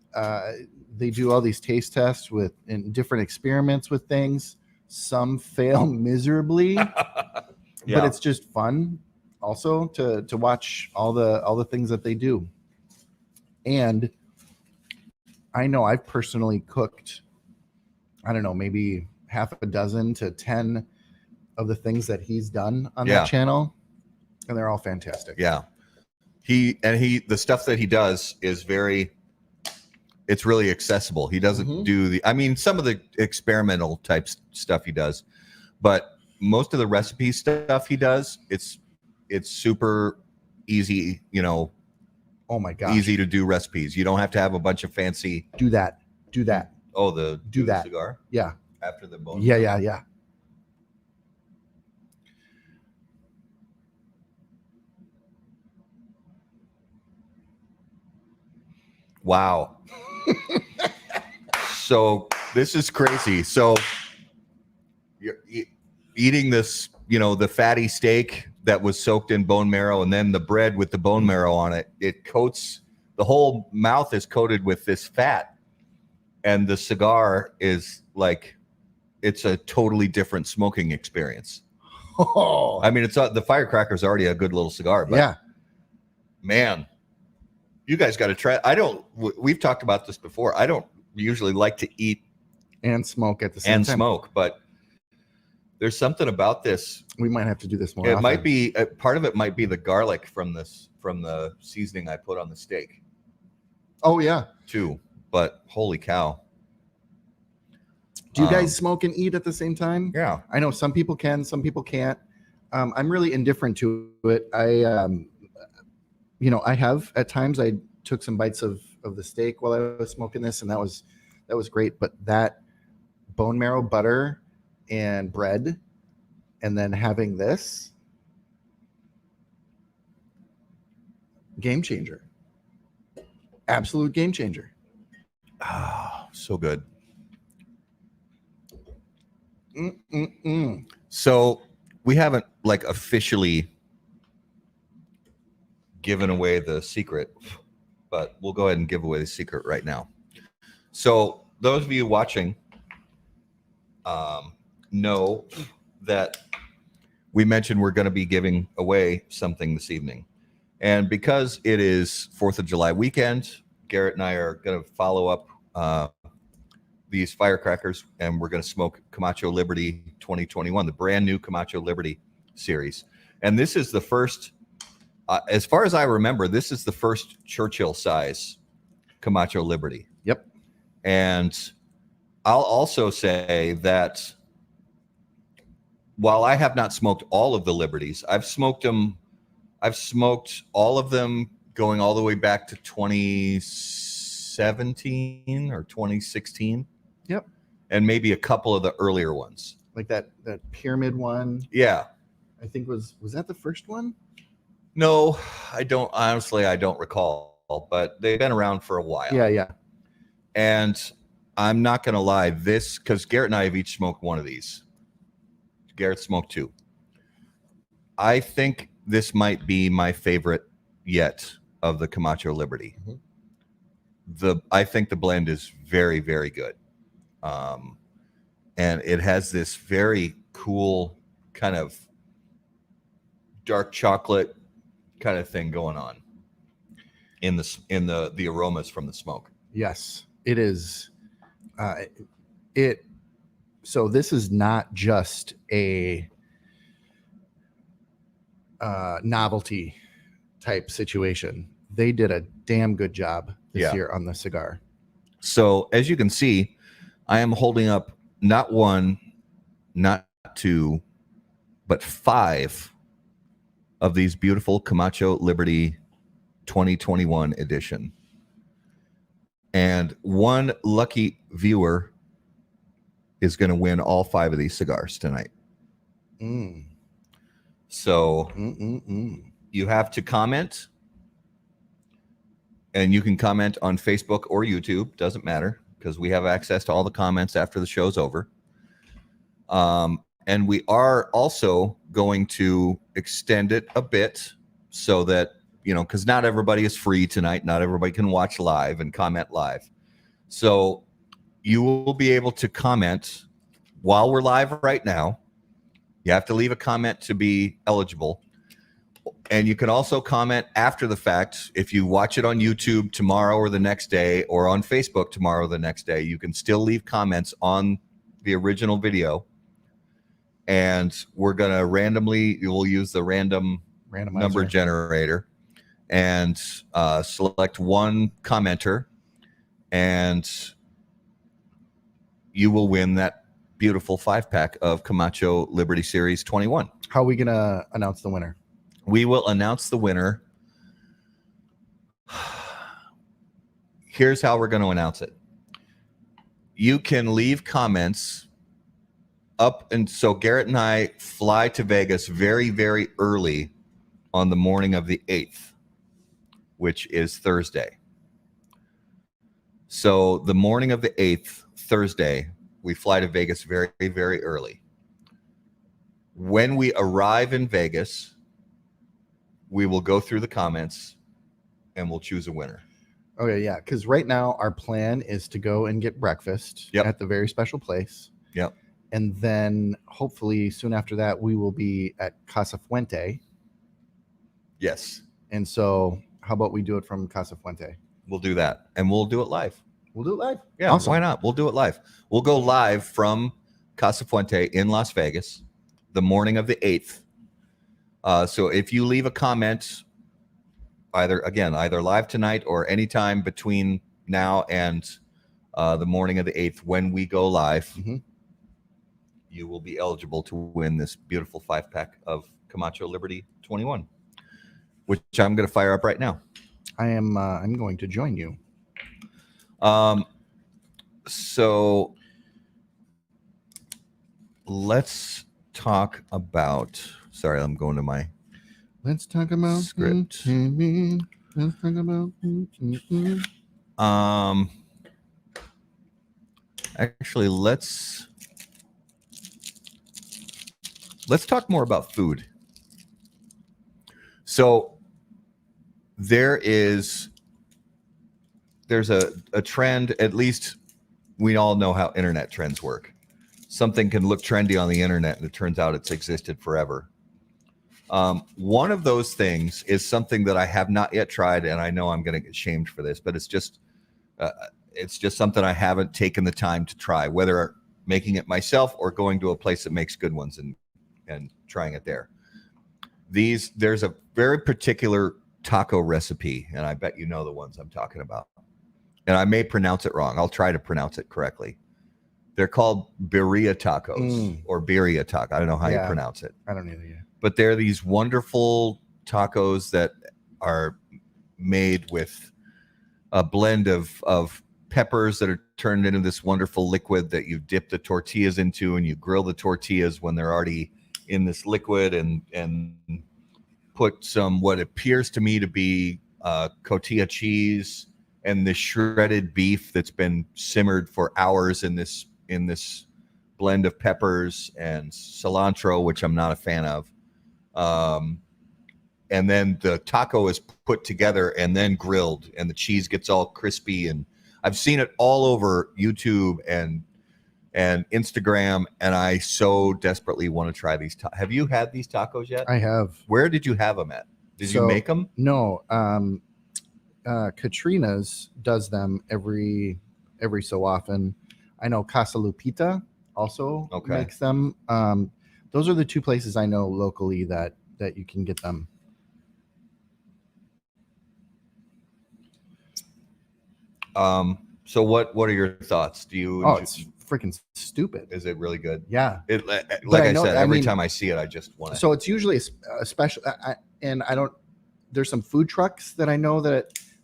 Speaker 2: they do all these taste tests and different experiments with things. Some fail miserably, but it's just fun also to watch all the things that they do. And I know I've personally cooked, I don't know, maybe half a dozen to 10 of the things that he's done on that channel, and they're all fantastic.
Speaker 1: Yeah. The stuff that he does is it's really accessible. He doesn't do some of the experimental type stuff he does, but most of the recipe stuff he does, it's super easy,
Speaker 2: oh my gosh,
Speaker 1: easy to do recipes. You don't have to have a bunch of fancy.
Speaker 2: Do that.
Speaker 1: Oh, the cigar?
Speaker 2: Yeah.
Speaker 1: After the bone.
Speaker 2: Yeah.
Speaker 1: Wow. So this is crazy. So you're eating this, the fatty steak that was soaked in bone marrow, and then the bread with the bone marrow on it. It coats, the whole mouth is coated with this fat, and the cigar is like, it's a totally different smoking experience.
Speaker 2: Oh.
Speaker 1: I mean, the firecracker is already a good little cigar, but man, you guys got to try. We've talked about this before. I don't usually like to eat
Speaker 2: and smoke at the same time.
Speaker 1: But there's something about this.
Speaker 2: We might have to do this more.
Speaker 1: It might be part of it might be the garlic from the seasoning I put on the steak.
Speaker 2: Oh yeah,
Speaker 1: too. But holy cow!
Speaker 2: Do you guys smoke and eat at the same time?
Speaker 1: Yeah,
Speaker 2: I know some people can, some people can't. I'm really indifferent to it. I have at times I took some bites of the steak while I was smoking this, and that was great. But that bone marrow butter and bread, and then having this, game changer. Absolute game changer.
Speaker 1: Oh, so good.
Speaker 2: So
Speaker 1: we haven't officially given away the secret, but we'll go ahead and give away the secret right now. So those of you watching know that we mentioned we're going to be giving away something this evening. And because it is 4th of July weekend, Garrett and I are going to follow up these firecrackers, and we're going to smoke Camacho Liberty 2021, the brand new Camacho Liberty series. And this is the first As far as I remember, this is the first Churchill size Camacho Liberty.
Speaker 2: Yep.
Speaker 1: And I'll also say that while I have not smoked all of the Liberties, I've smoked all of them going all the way back to 2017 or 2016.
Speaker 2: Yep.
Speaker 1: And maybe a couple of the earlier ones.
Speaker 2: Like that pyramid one.
Speaker 1: Yeah.
Speaker 2: I think was that the first one?
Speaker 1: No, I don't. Honestly, I don't recall, but they've been around for a while.
Speaker 2: Yeah.
Speaker 1: And I'm not going to lie, because Garrett and I have each smoked one of these. Garrett smoked 2. I think this might be my favorite yet of the Camacho Liberty. Mm-hmm. I think the blend is very, very good. And it has this very cool kind of dark chocolate kind of thing going on in the aromas from the smoke.
Speaker 2: Yes, it is. So this is not just a novelty type situation. They did a damn good job this year on the cigar.
Speaker 1: So as you can see, I am holding up not 1, not 2, but 5 of these beautiful Camacho Liberty 2021 edition. And one lucky viewer is going to win all 5 of these cigars tonight. So you have to comment, and you can comment on Facebook or YouTube. Doesn't matter, because we have access to all the comments after the show's over. And we are also going to extend it a bit so that, because not everybody is free tonight. Not everybody can watch live and comment live. So you will be able to comment while we're live right now. You have to leave a comment to be eligible. And you can also comment after the fact. If you watch it on YouTube tomorrow or the next day, or on Facebook tomorrow or the next day, you can still leave comments on the original video. And we're going to we'll use the randomizer number generator and select one commenter, and you will win that beautiful 5-pack of Camacho Liberty Series 21.
Speaker 2: How are we going to announce the winner?
Speaker 1: We will announce the winner. Here's how we're going to announce it. You can leave comments up, and so Garrett and I fly to Vegas very, very early on the morning of the 8th, which is Thursday. So the morning of the 8th, Thursday, we fly to Vegas very, very early. When we arrive in Vegas, we will go through the comments and we'll choose a winner.
Speaker 2: Okay, yeah, because right now our plan is to go and get breakfast at the very special place.
Speaker 1: Yep.
Speaker 2: And then hopefully soon after that, we will be at Casa Fuente.
Speaker 1: Yes.
Speaker 2: And so how about we do it from Casa Fuente?
Speaker 1: We'll do that. And we'll do it live.
Speaker 2: We'll do it live?
Speaker 1: Yeah, awesome. Why not? We'll do it live. We'll go live from Casa Fuente in Las Vegas the morning of the 8th. So if you leave a comment, either live tonight or anytime between now and the morning of the 8th when we go live, you will be eligible to win this beautiful 5-pack of Camacho Liberty 21, which I'm going to fire up right now.
Speaker 2: I'm going to join you.
Speaker 1: So let's talk about. Sorry, I'm going to my.
Speaker 2: Let's talk about
Speaker 1: script.
Speaker 2: Let's talk about.
Speaker 1: Actually, let's talk more about food. So there's a trend, at least we all know how internet trends work. Something can look trendy on the internet and it turns out it's existed forever. One of those things is something that I have not yet tried, and I know I'm going to get shamed for this, but it's just something I haven't taken the time to try, whether making it myself or going to a place that makes good ones and trying it there. There's a very particular taco recipe, and I bet you know the ones I'm talking about. And I may pronounce it wrong. I'll try to pronounce it correctly. They're called birria tacos or birria taco. I don't know how you pronounce it.
Speaker 2: I don't either. Yeah.
Speaker 1: But they're these wonderful tacos that are made with a blend of peppers that are turned into this wonderful liquid that you dip the tortillas into, and you grill the tortillas when they're already in this liquid, and put some what appears to me to be cotija cheese and the shredded beef that's been simmered for hours in this blend of peppers and cilantro, which I'm not a fan of. And then the taco is put together and then grilled, and the cheese gets all crispy. And I've seen it all over YouTube and Instagram, and I so desperately want to try these. Have you had these tacos yet?
Speaker 2: I have.
Speaker 1: Where did you have them at? Did you make them?
Speaker 2: No. Katrina's does them every so often. I know Casa Lupita also makes them. Those are the two places I know locally that you can get them.
Speaker 1: So what are your thoughts? Do you?
Speaker 2: It's freaking stupid.
Speaker 1: Is it really good?
Speaker 2: Yeah.
Speaker 1: Like I said, every time I see it, I just want to.
Speaker 2: So it's usually a special, and I don't. There's some food trucks that I know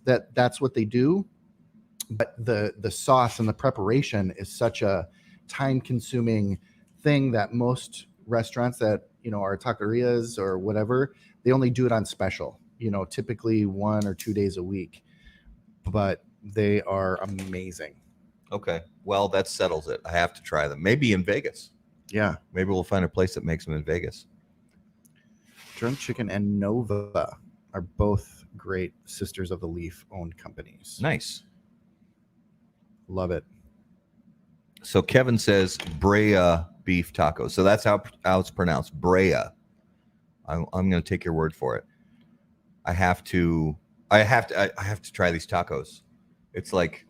Speaker 2: that's what they do, but the sauce and the preparation is such a time-consuming thing that most restaurants that are taquerias or whatever, they only do it on special. Typically 1 or 2 days a week, but they are amazing.
Speaker 1: Okay, well that settles it. I have to try them. Maybe in Vegas.
Speaker 2: Yeah,
Speaker 1: maybe we'll find a place that makes them in Vegas.
Speaker 2: Drunk Chicken and Nova are both great Sisters of the Leaf owned companies.
Speaker 1: Nice.
Speaker 2: Love it.
Speaker 1: So Kevin says Brea beef tacos. So that's how it's pronounced, Brea. I'm going to take your word for it. I have to try these tacos. It's like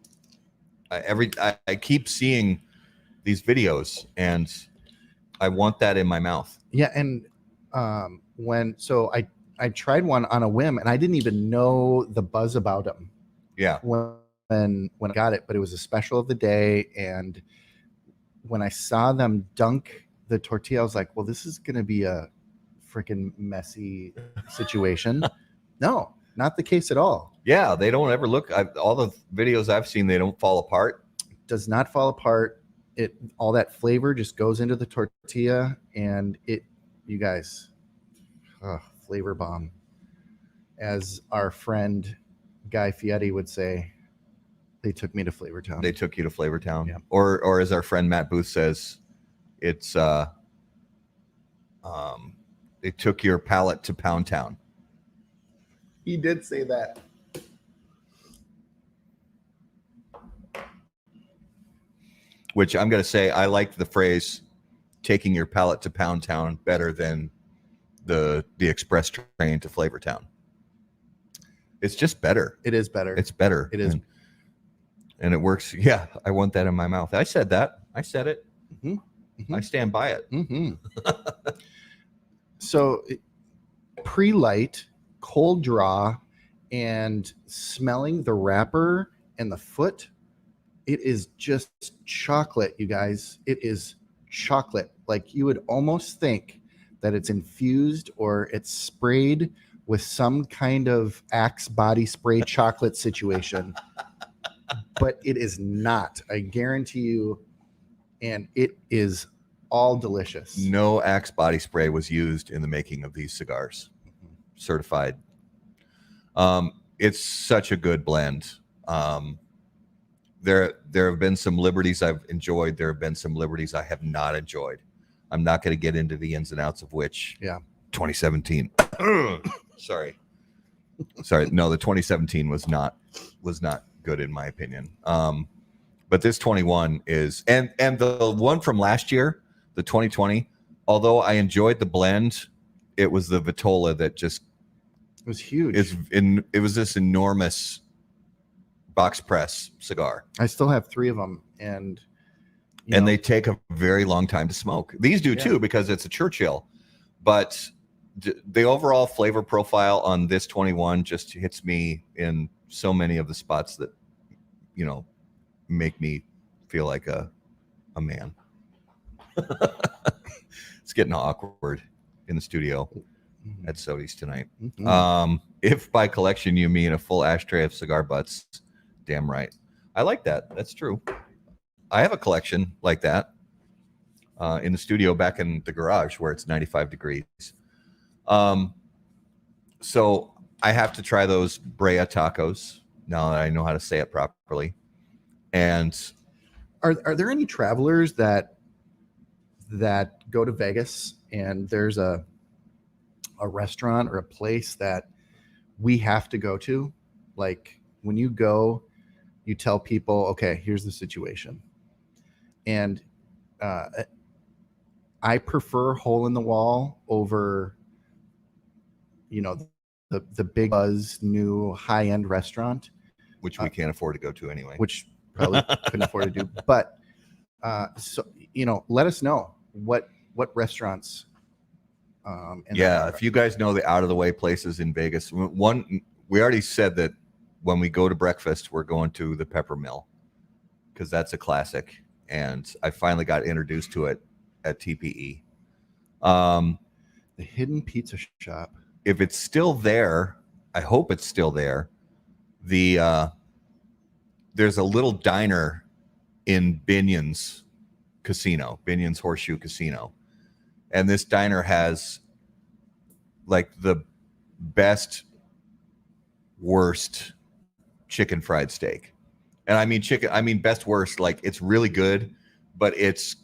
Speaker 1: I keep seeing these videos and I want that in my mouth.
Speaker 2: Yeah, and I tried one on a whim, and I didn't even know the buzz about them.
Speaker 1: Yeah.
Speaker 2: When I got it, but it was a special of the day, and when I saw them dunk the tortilla, I was like, "Well, this is going to be a freaking messy situation." No, not the case at all.
Speaker 1: Yeah, they don't ever look. All the videos I've seen, they don't fall apart.
Speaker 2: Does not fall apart. All that flavor just goes into the tortilla, and you guys. Flavor bomb, as our friend Guy Fieri would say. They took me to Flavortown.
Speaker 1: They took you to Flavortown.
Speaker 2: Yeah.
Speaker 1: Or as our friend Matt Booth says, it's they took your palate to Pound Town.
Speaker 2: He did say that.
Speaker 1: Which I'm going to say, I like the phrase taking your palate to Pound Town better than the express train to Flavortown. It's just better.
Speaker 2: It is better.
Speaker 1: It's better.
Speaker 2: It is.
Speaker 1: And it works. Yeah, I want that in my mouth. I said that. I said it.
Speaker 2: Mm-hmm. Mm-hmm.
Speaker 1: I stand by it.
Speaker 2: Mm-hmm. So pre-light, cold draw, and smelling the wrapper and the foot, it is just chocolate, you guys. It is chocolate. Like you would almost think that it's infused or it's sprayed with some kind of Axe body spray chocolate situation. But it is not. I guarantee you. And it is all delicious.
Speaker 1: No Axe body spray was used in the making of these cigars. Mm-hmm. Certified. It's such a good blend. There have been some liberties I've enjoyed. There have been some liberties I have not enjoyed. I'm not going to get into the ins and outs of which.
Speaker 2: Yeah.
Speaker 1: 2017. Sorry. No, the 2017 was not good in my opinion. But this 21 is, and the one from last year, the 2020, although I enjoyed the blend, it was the Vitola that just
Speaker 2: it was huge.
Speaker 1: It was this enormous box press cigar.
Speaker 2: I still have 3 of them, and
Speaker 1: they take a very long time to smoke. These do too, because it's a Churchill, but the overall flavor profile on this 21 just hits me in so many of the spots that, you know, make me feel like a man. It's getting awkward in the studio at Sodi's tonight. If by collection you mean a full ashtray of cigar butts, damn right. I like that. That's true. I have a collection like that in the studio back in the garage where it's 95 degrees. So I have to try those Brea tacos now that I know how to say it properly. And
Speaker 2: are there any travelers that go to Vegas and there's a restaurant or a place that we have to go to? Like when you go, you tell people, okay, here's the situation. And I prefer hole in the wall over, you know, the big buzz new high end restaurant,
Speaker 1: which we can't afford to go to anyway.
Speaker 2: Which probably couldn't afford to do. But so, you know, let us know what restaurants.
Speaker 1: If you guys know the out of the way places in Vegas, one, we already said that when we go to breakfast, we're going to the Pepper Mill because that's a classic. And I finally got introduced to it at TPE.
Speaker 2: The Hidden Pizza Shop.
Speaker 1: If it's still there, I hope it's still there. There's a little diner in Binion's Horseshoe Casino. And this diner has like the best, worst chicken fried steak. And I mean best worst, like it's really good, but it's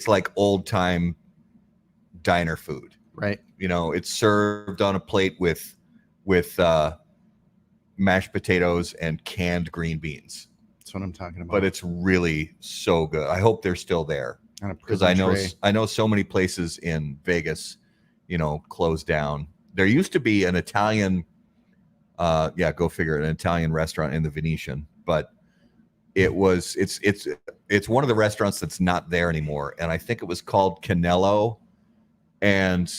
Speaker 1: like old time diner food.
Speaker 2: Right.
Speaker 1: You know, it's served on a plate with mashed potatoes and canned green beans.
Speaker 2: That's what I'm talking about.
Speaker 1: But it's really so good. I hope they're still there because I know so many places in Vegas, you know, closed down. There used to be an Italian, go figure, an Italian restaurant in the Venetian, but it's one of the restaurants that's not there anymore, and I think it was called Canello. And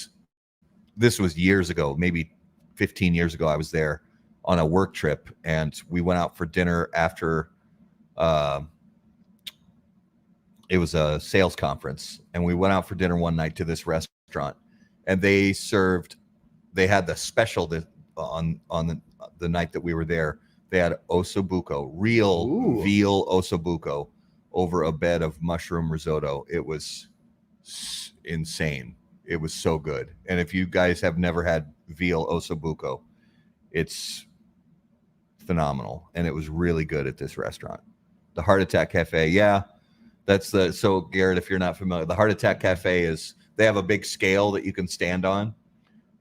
Speaker 1: this was years ago, maybe 15 years ago. I was there on a work trip, and we went out for dinner after it was a sales conference, and we went out for dinner one night to this restaurant, and they had the special on the night that we were there. They had ossobuco, real veal ossobuco over a bed of mushroom risotto. It was insane. It was so good. And if you guys have never had veal ossobuco, it's phenomenal. And it was really good at this restaurant. The Heart Attack Cafe. Yeah, so Garrett, if you're not familiar, the Heart Attack Cafe they have a big scale that you can stand on.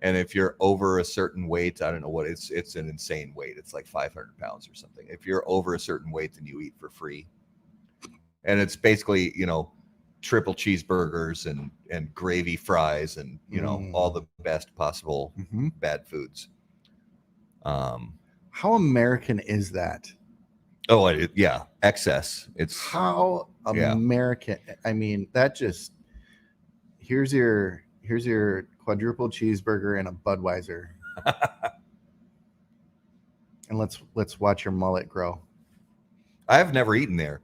Speaker 1: And if you're over a certain weight, I don't know what it's an insane weight. It's like 500 pounds or something. If you're over a certain weight, then you eat for free. And it's basically, you know, triple cheeseburgers and gravy fries and, you know, all the best possible bad foods.
Speaker 2: How American is that?
Speaker 1: Oh, excess. It's
Speaker 2: how American. I mean, that just here's your quadruple cheeseburger and a Budweiser, and let's watch your mullet grow.
Speaker 1: I have never eaten there.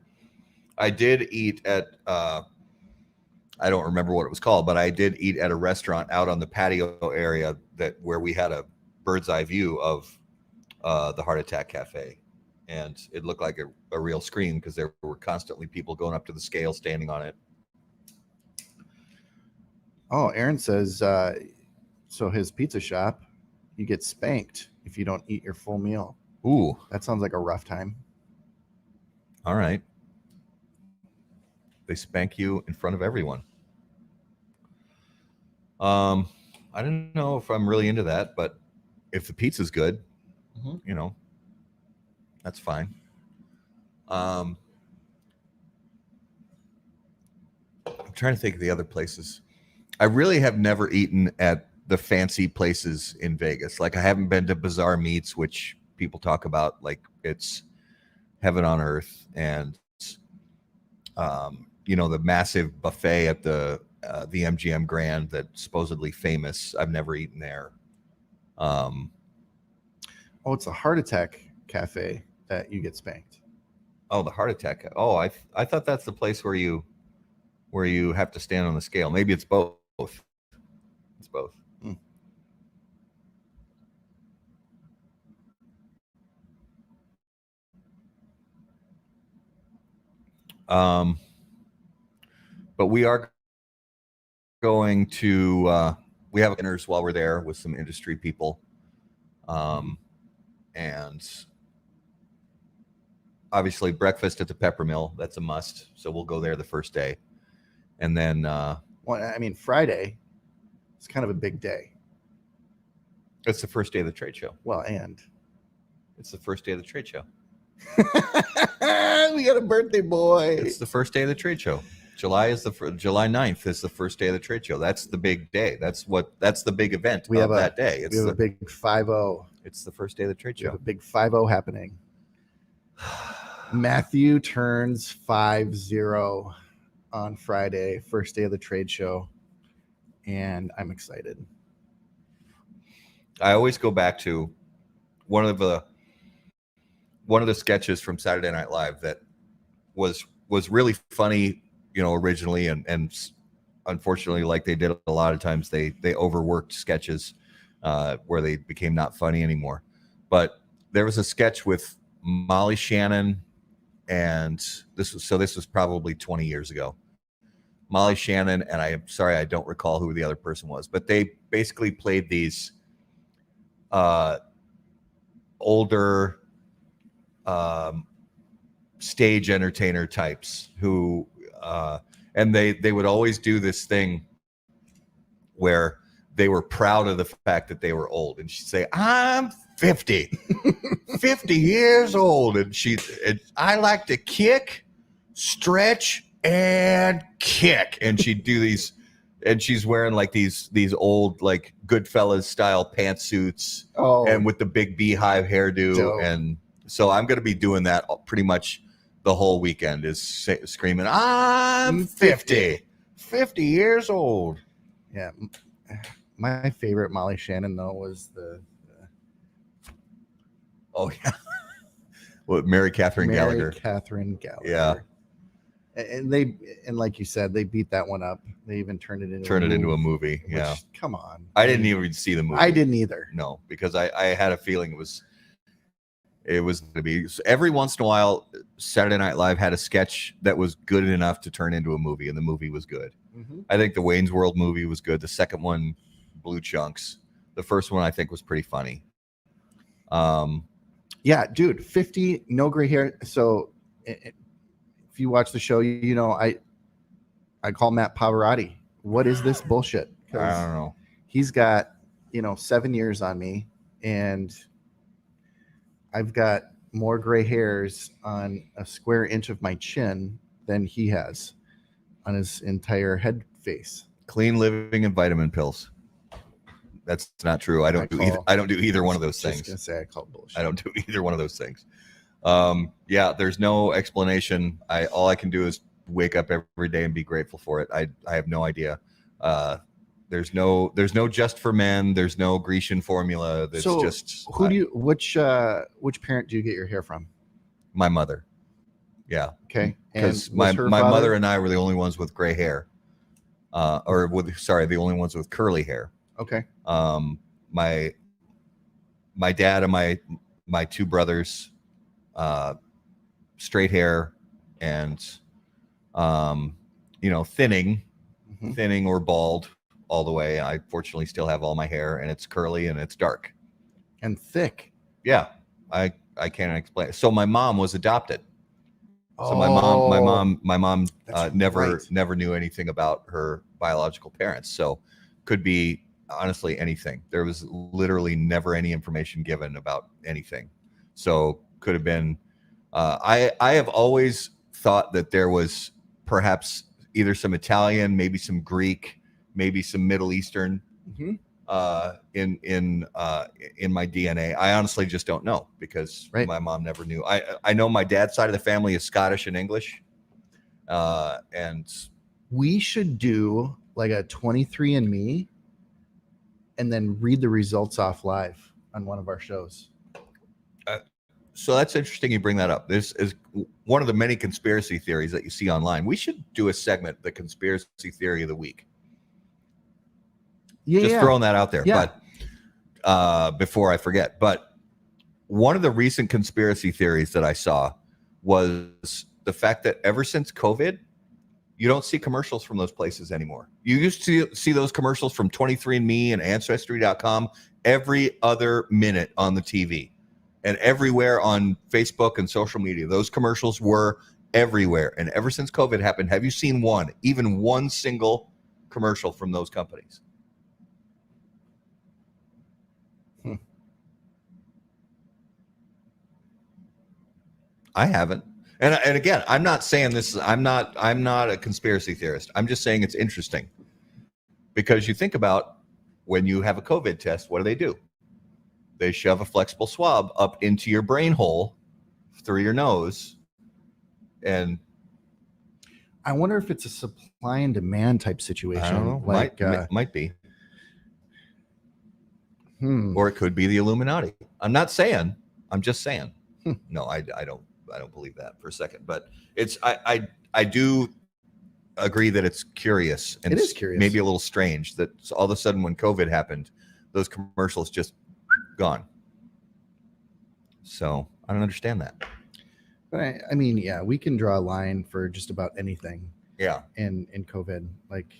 Speaker 1: I did eat at I don't remember what it was called, but I did eat at a restaurant out on the patio area where we had a bird's eye view of the Heart Attack Cafe. And it looked like a real screen because there were constantly people going up to the scale, standing on it.
Speaker 2: Oh, Aaron says, so his pizza shop, you get spanked if you don't eat your full meal.
Speaker 1: Ooh.
Speaker 2: That sounds like a rough time.
Speaker 1: All right. They spank you in front of everyone. I don't know if I'm really into that, but if the pizza's good, you know, that's fine. I'm trying to think of the other places. I really have never eaten at the fancy places in Vegas. Like I haven't been to Bazaar Meats, which people talk about like it's heaven on earth, and you know, the massive buffet at the the MGM Grand that's supposedly famous. I've never eaten there.
Speaker 2: Oh, it's a heart attack cafe that you get spanked.
Speaker 1: Oh, the heart attack. Oh, I thought that's the place where you have to stand on the scale. Maybe it's both. It's both. But we are going to we have dinners while we're there with some industry people, and obviously breakfast at the Peppermill. That's a must. So we'll go there the first day, and then
Speaker 2: Well, I mean, Friday is kind of a big day.
Speaker 1: it's the first day of the trade show.
Speaker 2: Well, and
Speaker 1: It's the first day of the trade show.
Speaker 2: we got a birthday boy.
Speaker 1: It's the first day of the trade show. July 9th is the first day of the trade show. That's the big day. That's the big event of that day.
Speaker 2: We have a big 5-0.
Speaker 1: It's the first day of the trade
Speaker 2: We have
Speaker 1: show.
Speaker 2: a big 5-0 happening. Matthew turns 50 on Friday, first day of the trade show, and I'm excited.
Speaker 1: I always go back to one of the sketches from Saturday Night Live that was really funny, originally, and unfortunately, like they did a lot of times, they overworked sketches where they became not funny anymore. But there was a sketch with Molly Shannon, and this was probably 20 years ago. Molly Shannon, and I'm sorry, I don't recall who the other person was, but they basically played these older stage entertainer types who and they would always do this thing where they were proud of the fact that they were old, and she'd say, I'm 50 years old, and I like to kick, stretch, and kick, and she'd do these, and she's wearing like these old like Goodfellas style pantsuits, and with the big beehive hairdo.
Speaker 2: Dope.
Speaker 1: And so I'm going to be doing that pretty much the whole weekend, is screaming, I'm 50 years old.
Speaker 2: Yeah. My favorite Molly Shannon, though, was the
Speaker 1: Oh, yeah. Well, Mary Catherine Gallagher. Yeah.
Speaker 2: And like you said, they beat that one up. They even turned it into a movie.
Speaker 1: Yeah.
Speaker 2: Which, come on.
Speaker 1: I didn't even see the movie.
Speaker 2: I didn't either.
Speaker 1: No, because I had a feeling it was going to be, every once in a while, Saturday Night Live had a sketch that was good enough to turn into a movie, and the movie was good.
Speaker 2: Mm-hmm.
Speaker 1: I think the Wayne's World movie was good. The second one, Blue Chunks. The first one I think was pretty funny.
Speaker 2: Yeah, dude, 50, no gray hair. So if you watch the show, I call Matt Pavarotti. What is this bullshit?
Speaker 1: I don't know.
Speaker 2: He's got, 7 years on me, and I've got more gray hairs on a square inch of my chin than he has on his entire head face.
Speaker 1: Clean living and vitamin pills. That's not true. I don't do either one of those things.
Speaker 2: Just gonna say I call bullshit.
Speaker 1: I don't do either one of those things. Yeah, there's no explanation. All I can do is wake up every day and be grateful for it. I have no idea. There's no just for men. There's no Grecian formula. There's just
Speaker 2: which parent do you get your hair from?
Speaker 1: My mother. Yeah.
Speaker 2: Okay.
Speaker 1: Because my mother and I were the only ones with gray hair. The only ones with curly hair.
Speaker 2: Okay.
Speaker 1: My dad and my two brothers, straight hair and thinning or bald all the way. I fortunately still have all my hair, and it's curly and it's dark
Speaker 2: and thick.
Speaker 1: Yeah, I can't explain. So my mom was adopted. So my mom never knew anything about her biological parents. So could be honestly anything. There was literally never any information given about anything. So could have been. I have always thought that there was perhaps either some Italian, maybe some Greek, maybe some Middle Eastern in my DNA. I honestly just don't know because my mom never knew. I know my dad's side of the family is Scottish and English, and
Speaker 2: we should do like a 23andMe and then read the results off live on one of our shows.
Speaker 1: So that's interesting you bring that up. This is one of the many conspiracy theories that you see online. We should do a segment, the conspiracy theory of the week. Just throwing that out there.
Speaker 2: Yeah.
Speaker 1: But before I forget, but one of the recent conspiracy theories that I saw was the fact that ever since COVID, you don't see commercials from those places anymore. You used to see those commercials from 23andMe and Ancestry.com every other minute on the TV and everywhere on Facebook and social media. Those commercials were everywhere. And ever since COVID happened, have you seen even one single commercial from those companies? I haven't. And again, I'm not saying this. I'm not a conspiracy theorist. I'm just saying it's interesting because you think about when you have a COVID test, what do? They shove a flexible swab up into your brain hole through your nose. And
Speaker 2: I wonder if it's a supply and demand type situation.
Speaker 1: I don't know.
Speaker 2: Like,
Speaker 1: might be. Or it could be the Illuminati. I'm not saying. I'm just saying. No, I don't believe that for a second, but it's I do agree that it's curious and
Speaker 2: it is curious,
Speaker 1: maybe a little strange that all of a sudden when COVID happened, those commercials just gone. So I don't understand that.
Speaker 2: But I mean, yeah, we can draw a line for just about anything.
Speaker 1: Yeah.
Speaker 2: In COVID, like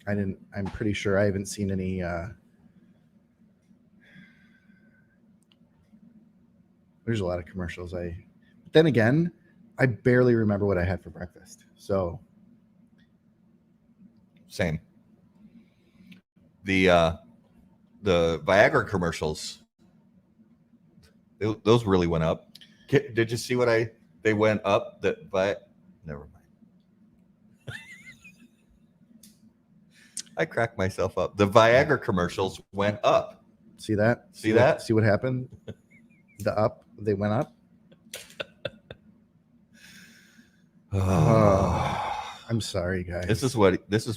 Speaker 2: I'm pretty sure I haven't seen any. There's a lot of commercials. But then again, I barely remember what I had for breakfast. So
Speaker 1: same. The Viagra commercials, those really went up. Did you see they went up? Never mind. I cracked myself up. The Viagra commercials went up.
Speaker 2: See that?
Speaker 1: See that?
Speaker 2: See what happened? They went up. I'm sorry, guys.
Speaker 1: This is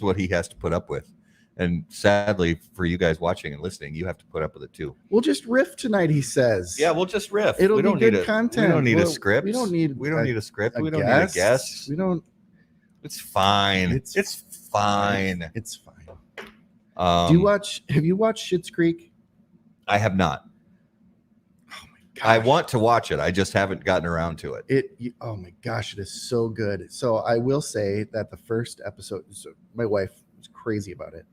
Speaker 1: what he has to put up with. And sadly for you guys watching and listening, you have to put up with it too.
Speaker 2: We'll just riff tonight, he says.
Speaker 1: Yeah, we'll just riff.
Speaker 2: It'll be good content.
Speaker 1: We don't need a script.
Speaker 2: We don't need
Speaker 1: a script. We don't need a guest.
Speaker 2: We don't.
Speaker 1: It's fine. It's fine.
Speaker 2: It's fine. Have you watched Schitt's Creek?
Speaker 1: I have not.
Speaker 2: Oh my gosh.
Speaker 1: I want to watch it. I just haven't gotten around to it.
Speaker 2: Oh my gosh, it is so good. So I will say that the first episode, my wife was crazy about it.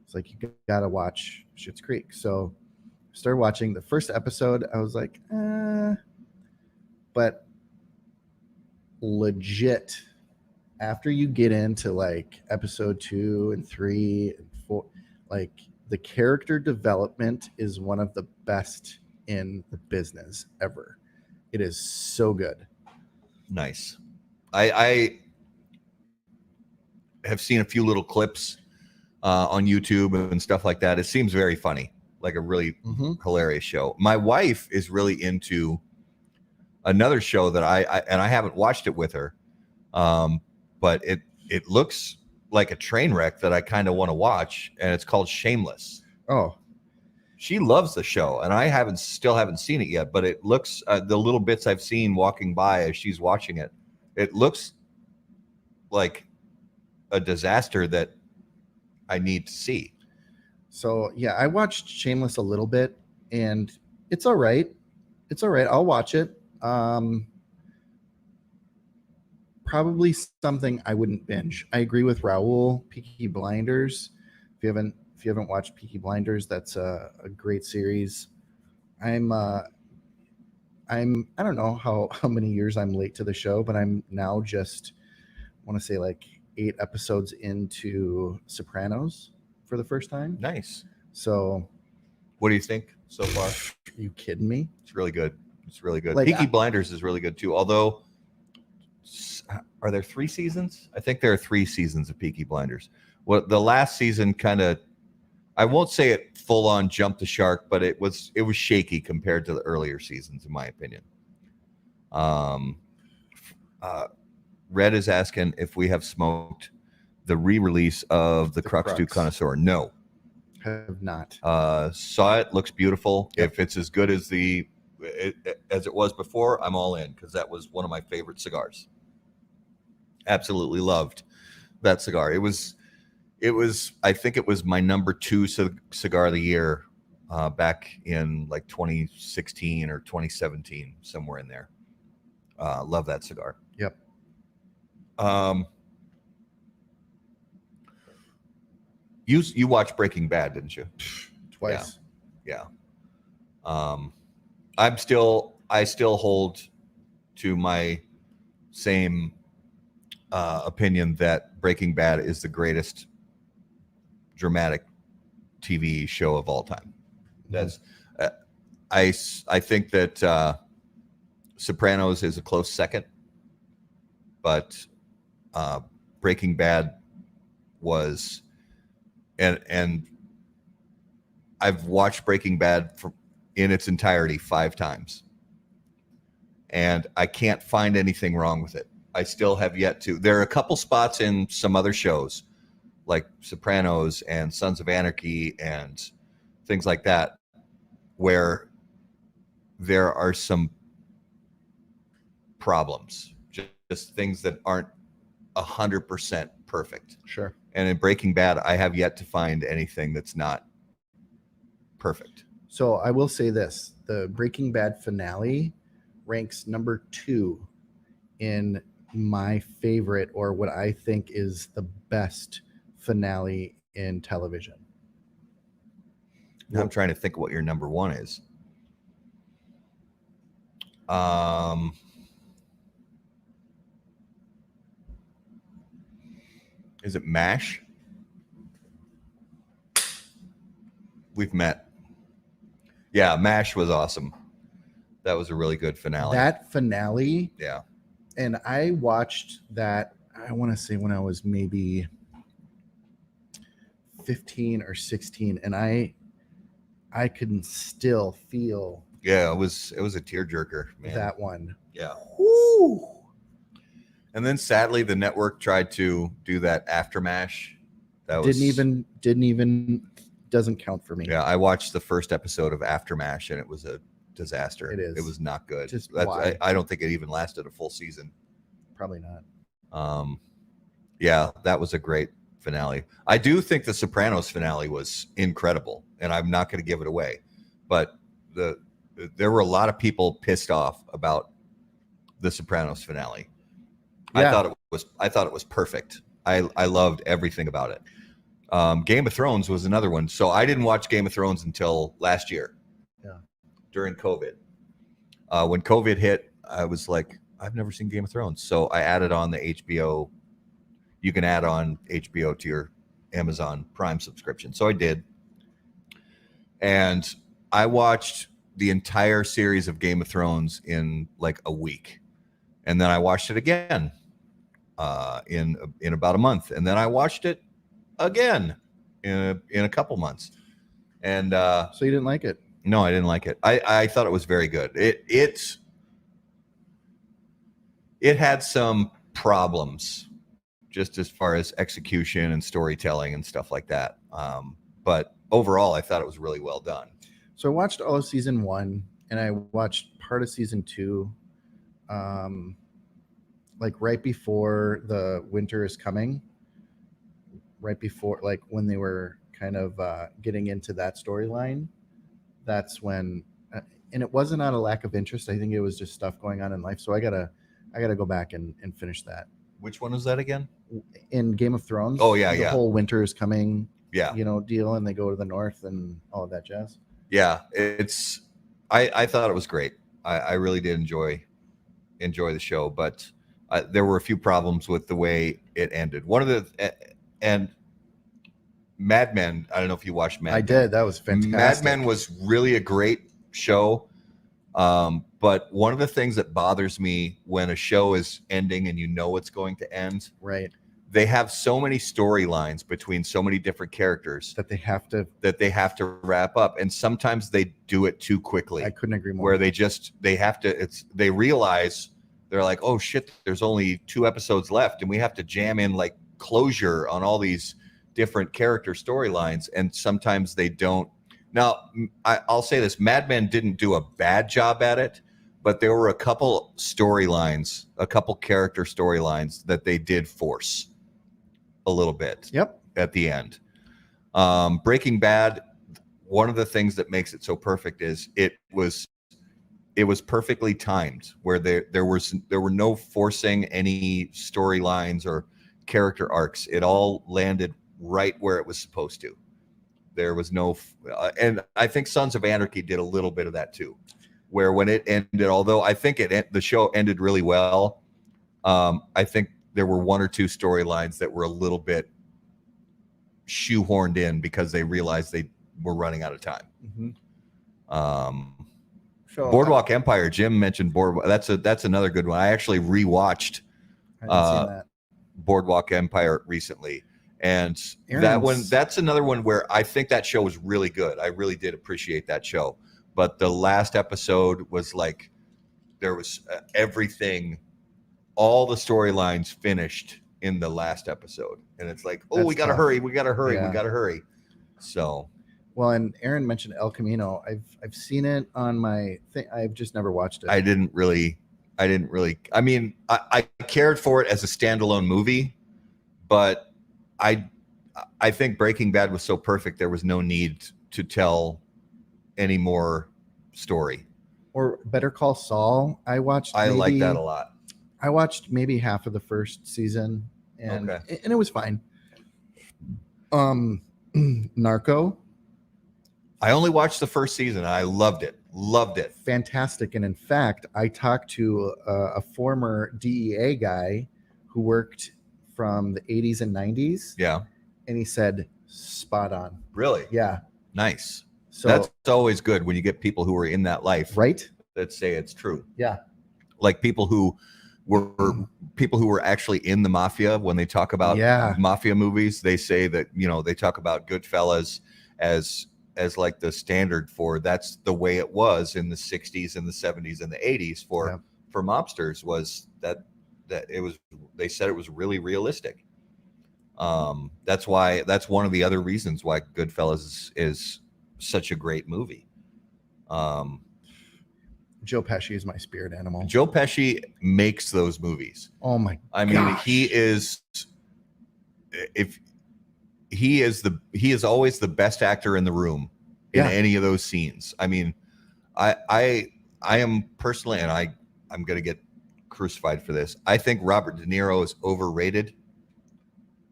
Speaker 2: It's like, you gotta watch Schitt's Creek. So I started watching the first episode. I was like, but legit, after you get into like episode 2 and 3 and 4, like the character development is one of the best in the business ever. It is so good.
Speaker 1: Nice. I have seen a few little clips on YouTube and stuff like that. It seems very funny, like a really hilarious show. My wife is really into another show that I haven't watched it with her, but it looks like a train wreck that I kind of want to watch, and it's called Shameless.
Speaker 2: Oh,
Speaker 1: she loves the show, and I still haven't seen it yet, but it looks the little bits I've seen walking by as she's watching it, it looks like a disaster that I need to see.
Speaker 2: So yeah, I watched Shameless a little bit, and it's all right. It's all right. I'll watch it. Probably something I wouldn't binge. I agree with Raul. Peaky Blinders. If you haven't watched Peaky Blinders, that's a great series. I don't know how many years I'm late to the show, but I'm now just, I want to say like 8 episodes into Sopranos for the first time.
Speaker 1: Nice.
Speaker 2: So
Speaker 1: what do you think so far?
Speaker 2: Are you kidding me?
Speaker 1: It's really good. It's really good.
Speaker 2: Like,
Speaker 1: Peaky Blinders is really good too. Although, are there 3 seasons? I think there are 3 seasons of Peaky Blinders. Well, the last season kind of, I won't say it full on jumped the shark, but it was shaky compared to the earlier seasons, in my opinion. Red is asking if we have smoked the re-release of the Crux 2
Speaker 2: Crux.
Speaker 1: Connoisseur. No.
Speaker 2: Have not.
Speaker 1: Saw it. Looks beautiful.
Speaker 2: Yep.
Speaker 1: If it's as good as as it was before, I'm all in, because that was one of my favorite cigars. Absolutely loved that cigar. It was. I think it was my number 2 cigar of the year back in like 2016 or 2017, somewhere in there. Love that cigar.
Speaker 2: Yep.
Speaker 1: You watched Breaking Bad, didn't you?
Speaker 2: Twice.
Speaker 1: Yeah. I still hold to my same opinion that Breaking Bad is the greatest dramatic TV show of all time. That's I think that Sopranos is a close second, but Breaking Bad was, and I've watched Breaking Bad in its entirety 5 times, and I can't find anything wrong with it. I still have yet to. There are a couple spots in some other shows like Sopranos and Sons of Anarchy and things like that where there are some problems, just things that aren't 100% perfect.
Speaker 2: Sure.
Speaker 1: And in Breaking Bad, I have yet to find anything that's not perfect.
Speaker 2: So I will say this: the Breaking Bad finale ranks number 2 in my favorite, or what I think is the best finale in television.
Speaker 1: Now I'm trying to think what your number 1 is. Is it MASH? We've met. Yeah, MASH was awesome. That was a really good finale.
Speaker 2: That finale,
Speaker 1: yeah.
Speaker 2: And I watched that, I want to say when I was maybe 15 or 16, and I couldn't still feel.
Speaker 1: Yeah, it was a tearjerker, man.
Speaker 2: That one.
Speaker 1: Yeah.
Speaker 2: Woo!
Speaker 1: And then sadly, the network tried to do that after MASH. That
Speaker 2: didn't even doesn't count for me.
Speaker 1: Yeah, I watched the first episode of After MASH, and it was a disaster.
Speaker 2: It is.
Speaker 1: It was not good.
Speaker 2: Just why?
Speaker 1: I don't think it even lasted a full season.
Speaker 2: Probably not.
Speaker 1: Yeah, that was a great finale. I do think the Sopranos finale was incredible, and I'm not going to give it away. But there were a lot of people pissed off about the Sopranos finale.
Speaker 2: Yeah.
Speaker 1: I thought it was perfect. I loved everything about it. Game of Thrones was another one. So I didn't watch Game of Thrones until last year.
Speaker 2: Yeah.
Speaker 1: During COVID. When COVID hit, I was like, I've never seen Game of Thrones. So I added on the HBO. You can add on HBO to your Amazon Prime subscription. So I did. And I watched the entire series of Game of Thrones in like a week. And then I watched it again in about a month. And then I watched it again in a couple months. And
Speaker 2: so you didn't like it?
Speaker 1: No, I didn't like it. I thought it was very good. It had some problems just as far as execution and storytelling and stuff like that. But overall, I thought it was really well done.
Speaker 2: So I watched all of season 1, and I watched part of season 2, like right before the Winter is Coming, right before, like when they were kind of getting into that storyline. That's when, and it wasn't out of lack of interest. I think it was just stuff going on in life. So I gotta go back and finish that.
Speaker 1: Which one was that again?
Speaker 2: In Game of Thrones.
Speaker 1: Oh yeah,
Speaker 2: the whole Winter is Coming.
Speaker 1: Yeah.
Speaker 2: Deal, and they go to the north and all of that jazz.
Speaker 1: Yeah, I thought it was great. I really did enjoy the show, but there were a few problems with the way it ended. One of the and Mad Men. I don't know if you watched Mad Men.
Speaker 2: I did. That was fantastic.
Speaker 1: Mad Men was really a great show. But one of the things that bothers me when a show is ending and you know it's going to end,
Speaker 2: right?
Speaker 1: They have so many storylines between so many different characters
Speaker 2: that they have to
Speaker 1: wrap up, and sometimes they do it too quickly.
Speaker 2: I couldn't agree more.
Speaker 1: Where they realize they're like, oh shit, there's only 2 episodes left, and we have to jam in like closure on all these different character storylines, and sometimes they don't. Now, I'll say this: Mad Men didn't do a bad job at it, but there were a couple storylines, a couple character storylines that they did force a little bit.
Speaker 2: Yep.
Speaker 1: At the end. Breaking Bad, one of the things that makes it so perfect is it was perfectly timed, where there were no forcing any storylines or character arcs. It all landed right where it was supposed to. There was no, and I think Sons of Anarchy did a little bit of that too, where when it ended, although I think the show ended really well, I think there were 1 or 2 storylines that were a little bit shoehorned in because they realized they were running out of time.
Speaker 2: So,
Speaker 1: Boardwalk Empire. Jim mentioned Boardwalk. That's another good one. I actually rewatched
Speaker 2: I haven't seen that.
Speaker 1: Boardwalk Empire recently, and that's another one where I think that show was really good. I really did appreciate that show, but the last episode was like there was everything, all the storylines finished in the last episode, and it's like, oh, we gotta hurry. So,
Speaker 2: well, and Aaron mentioned El Camino. I've seen it on my thing. I've just never watched it.
Speaker 1: I didn't really. I mean, I cared for it as a standalone movie, but I think Breaking Bad was so perfect there was no need to tell any more story.
Speaker 2: Or Better Call Saul. I
Speaker 1: like that a lot.
Speaker 2: I watched maybe half of the first season, and it was fine. Narco.
Speaker 1: I only watched the first season. I loved it.
Speaker 2: Fantastic. And in fact, I talked to a former DEA guy who worked from the 80s and 90s.
Speaker 1: Yeah.
Speaker 2: And he said, spot on.
Speaker 1: Really?
Speaker 2: Yeah.
Speaker 1: Nice.
Speaker 2: So
Speaker 1: that's always good when you get people who are in that life,
Speaker 2: right?
Speaker 1: That say it's true.
Speaker 2: Yeah.
Speaker 1: Like people who were actually in the mafia. When they talk about mafia movies, they say that, they talk about Goodfellas as like the standard for that's the way it was in the 60s and the 70s and the 80s for mobsters, was that it was, they said it was really realistic. That's one of the other reasons why Goodfellas is such a great movie.
Speaker 2: Joe Pesci is my spirit animal.
Speaker 1: Joe Pesci makes those movies.
Speaker 2: Oh my!
Speaker 1: I mean, he is always the best actor in the room in any of those scenes. I mean, I am personally, and I'm gonna get crucified for this. I think Robert De Niro is overrated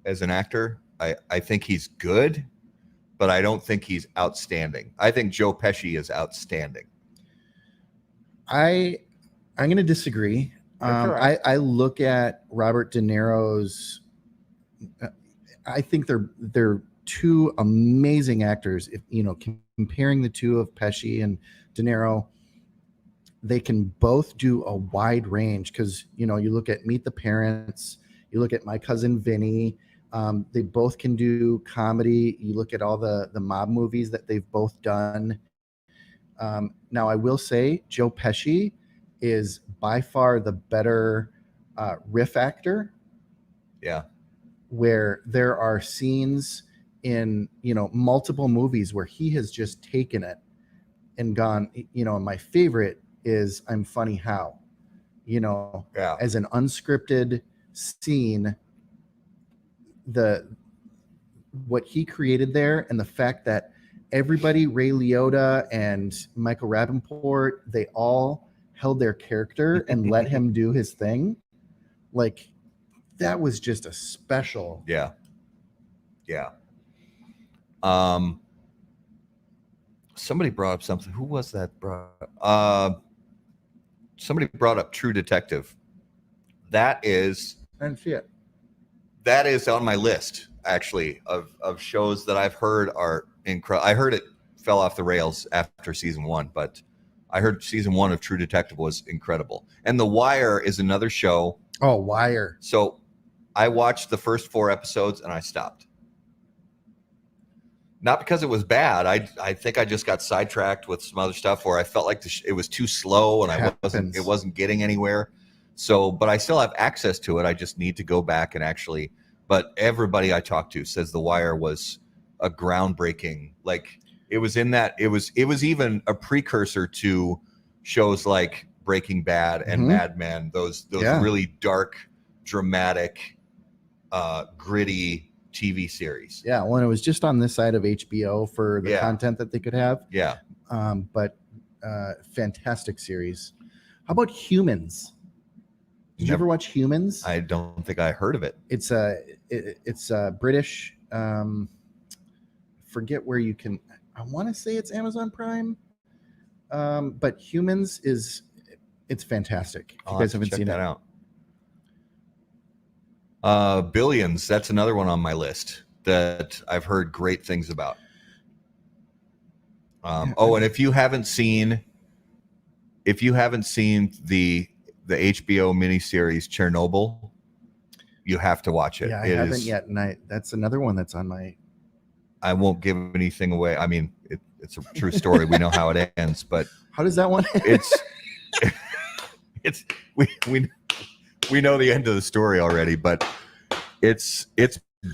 Speaker 1: as an actor. I think he's good, but I don't think he's outstanding. I think Joe Pesci is outstanding.
Speaker 2: I'm going to disagree. I look at Robert De Niro's. I think they're two amazing actors. If comparing the two of Pesci and De Niro, they can both do a wide range. Because you look at Meet the Parents, you look at My Cousin Vinny. They both can do comedy. You look at all the mob movies that they've both done. Now, I will say Joe Pesci is by far the better riff actor. Yeah. Where there are scenes in, multiple movies where he has just taken it and gone, my favorite is I'm Funny How, as an unscripted scene, what he created there, and the fact that everybody, Ray Liotta and Michael Rapaport, they all held their character and let him do his thing. Like, that was just a special.
Speaker 1: Yeah. Somebody brought up something. Who was that? Somebody brought up True Detective. That is.
Speaker 2: I didn't see it.
Speaker 1: That is on my list, actually, of shows that I've heard are incredible. I heard it fell off the rails after season 1, but I heard season 1 of True Detective was incredible. And The Wire is another show.
Speaker 2: Oh, Wire.
Speaker 1: So I watched the first 4 episodes and I stopped. Not because it was bad. I think I just got sidetracked with some other stuff where I felt like it was too slow and it wasn't getting anywhere. So, but I still have access to it. I just need to go back and actually. But everybody I talked to says The Wire was a groundbreaking. Like it was in that it was even a precursor to shows like Breaking Bad and Mad Men. Those really dark, dramatic, gritty TV series.
Speaker 2: Yeah, well, and it was just on this side of HBO for the content that they could have.
Speaker 1: Yeah.
Speaker 2: But fantastic series. How about Humans? Did you ever watch Humans?
Speaker 1: I don't think I heard of it.
Speaker 2: It's a British. Forget where you can. I want to say it's Amazon Prime. But Humans it's fantastic. If you guys haven't seen
Speaker 1: that
Speaker 2: it
Speaker 1: out. Billions. That's another one on my list that I've heard great things about. And if you haven't seen the HBO miniseries Chernobyl, you have to watch it.
Speaker 2: Yeah, I haven't yet, and that's another one that's on my.
Speaker 1: I won't give anything away. I mean, it's a true story. We know how it ends, but
Speaker 2: how does that one?
Speaker 1: We know the end of the story already, but it's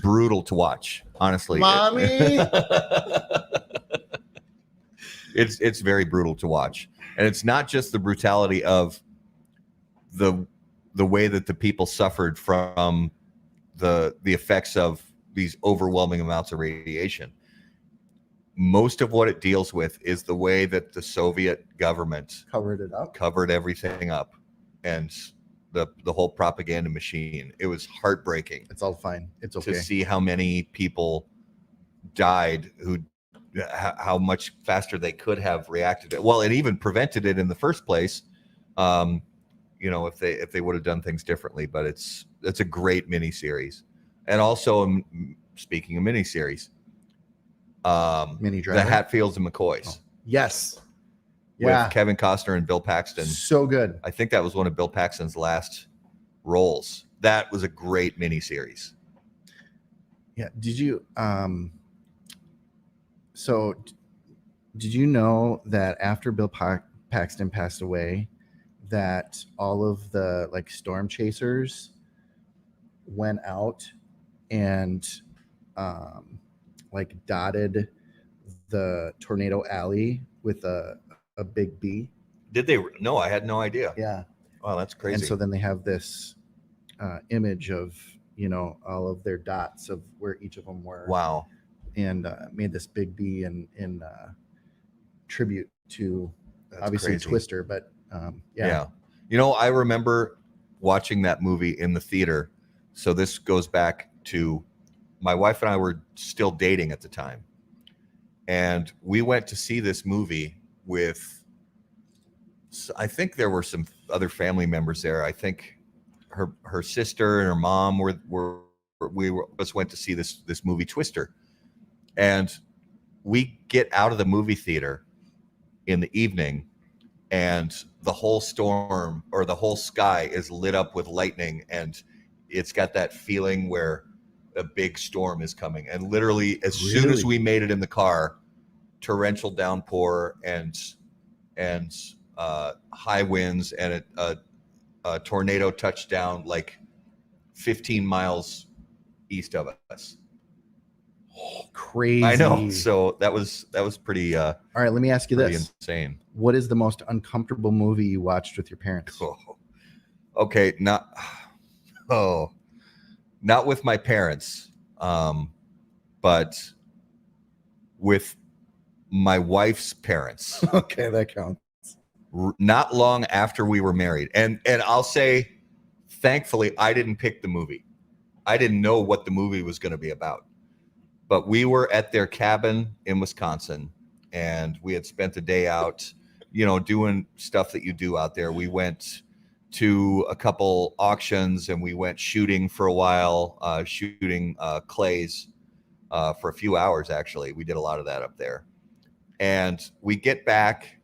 Speaker 1: brutal to watch. Honestly,
Speaker 2: Mommy.
Speaker 1: It's very brutal to watch, and it's not just the brutality of the way that the people suffered from the effects of these overwhelming amounts of radiation. Most of what it deals with is the way that the Soviet government covered everything up, and the whole propaganda machine. It was heartbreaking.
Speaker 2: It's all fine. It's okay
Speaker 1: to see how many people died how much faster they could have reacted. Well, it even prevented it in the first place. If they would have done things differently. But it's a great miniseries. And also, speaking of miniseries, the Hatfields and McCoys.
Speaker 2: Oh, yes.
Speaker 1: With Kevin Costner and Bill Paxton.
Speaker 2: So good.
Speaker 1: I think that was one of Bill Paxton's last roles. That was a great miniseries.
Speaker 2: Yeah. Did you did you know that after Bill Paxton passed away, that all of the storm chasers went out and dotted the tornado alley with a big B?
Speaker 1: Did they? No, I had no idea.
Speaker 2: Yeah.
Speaker 1: Oh, that's crazy.
Speaker 2: And so then they have this image of all of their dots of where each of them were.
Speaker 1: Wow.
Speaker 2: And made this big B in tribute to obviously Twister, but yeah.
Speaker 1: I remember watching that movie in the theater. So this goes back to my wife and I were still dating at the time. And we went to see this movie with, I think there were some other family members there. I think her sister and her mom went to see this movie Twister. And we get out of the movie theater in the evening, and the whole storm or the whole sky is lit up with lightning, and it's got that feeling where a big storm is coming. And literally, as soon as we made it in the car, torrential downpour and high winds and a tornado touched down 15 miles east of us.
Speaker 2: Oh, crazy.
Speaker 1: I know. So that was pretty
Speaker 2: all right, let me ask you this.
Speaker 1: Insane.
Speaker 2: What is the most uncomfortable movie you watched with your parents?
Speaker 1: Okay, not with my parents, but with my wife's parents.
Speaker 2: Okay, that counts.
Speaker 1: Not long after we were married. And I'll say, thankfully, I didn't pick the movie. I didn't know what the movie was going to be about. But we were at their cabin in Wisconsin, and we had spent the day out, doing stuff that you do out there. We went to a couple auctions, and we went shooting for a while, shooting clays for a few hours, actually. We did a lot of that up there. And we get back,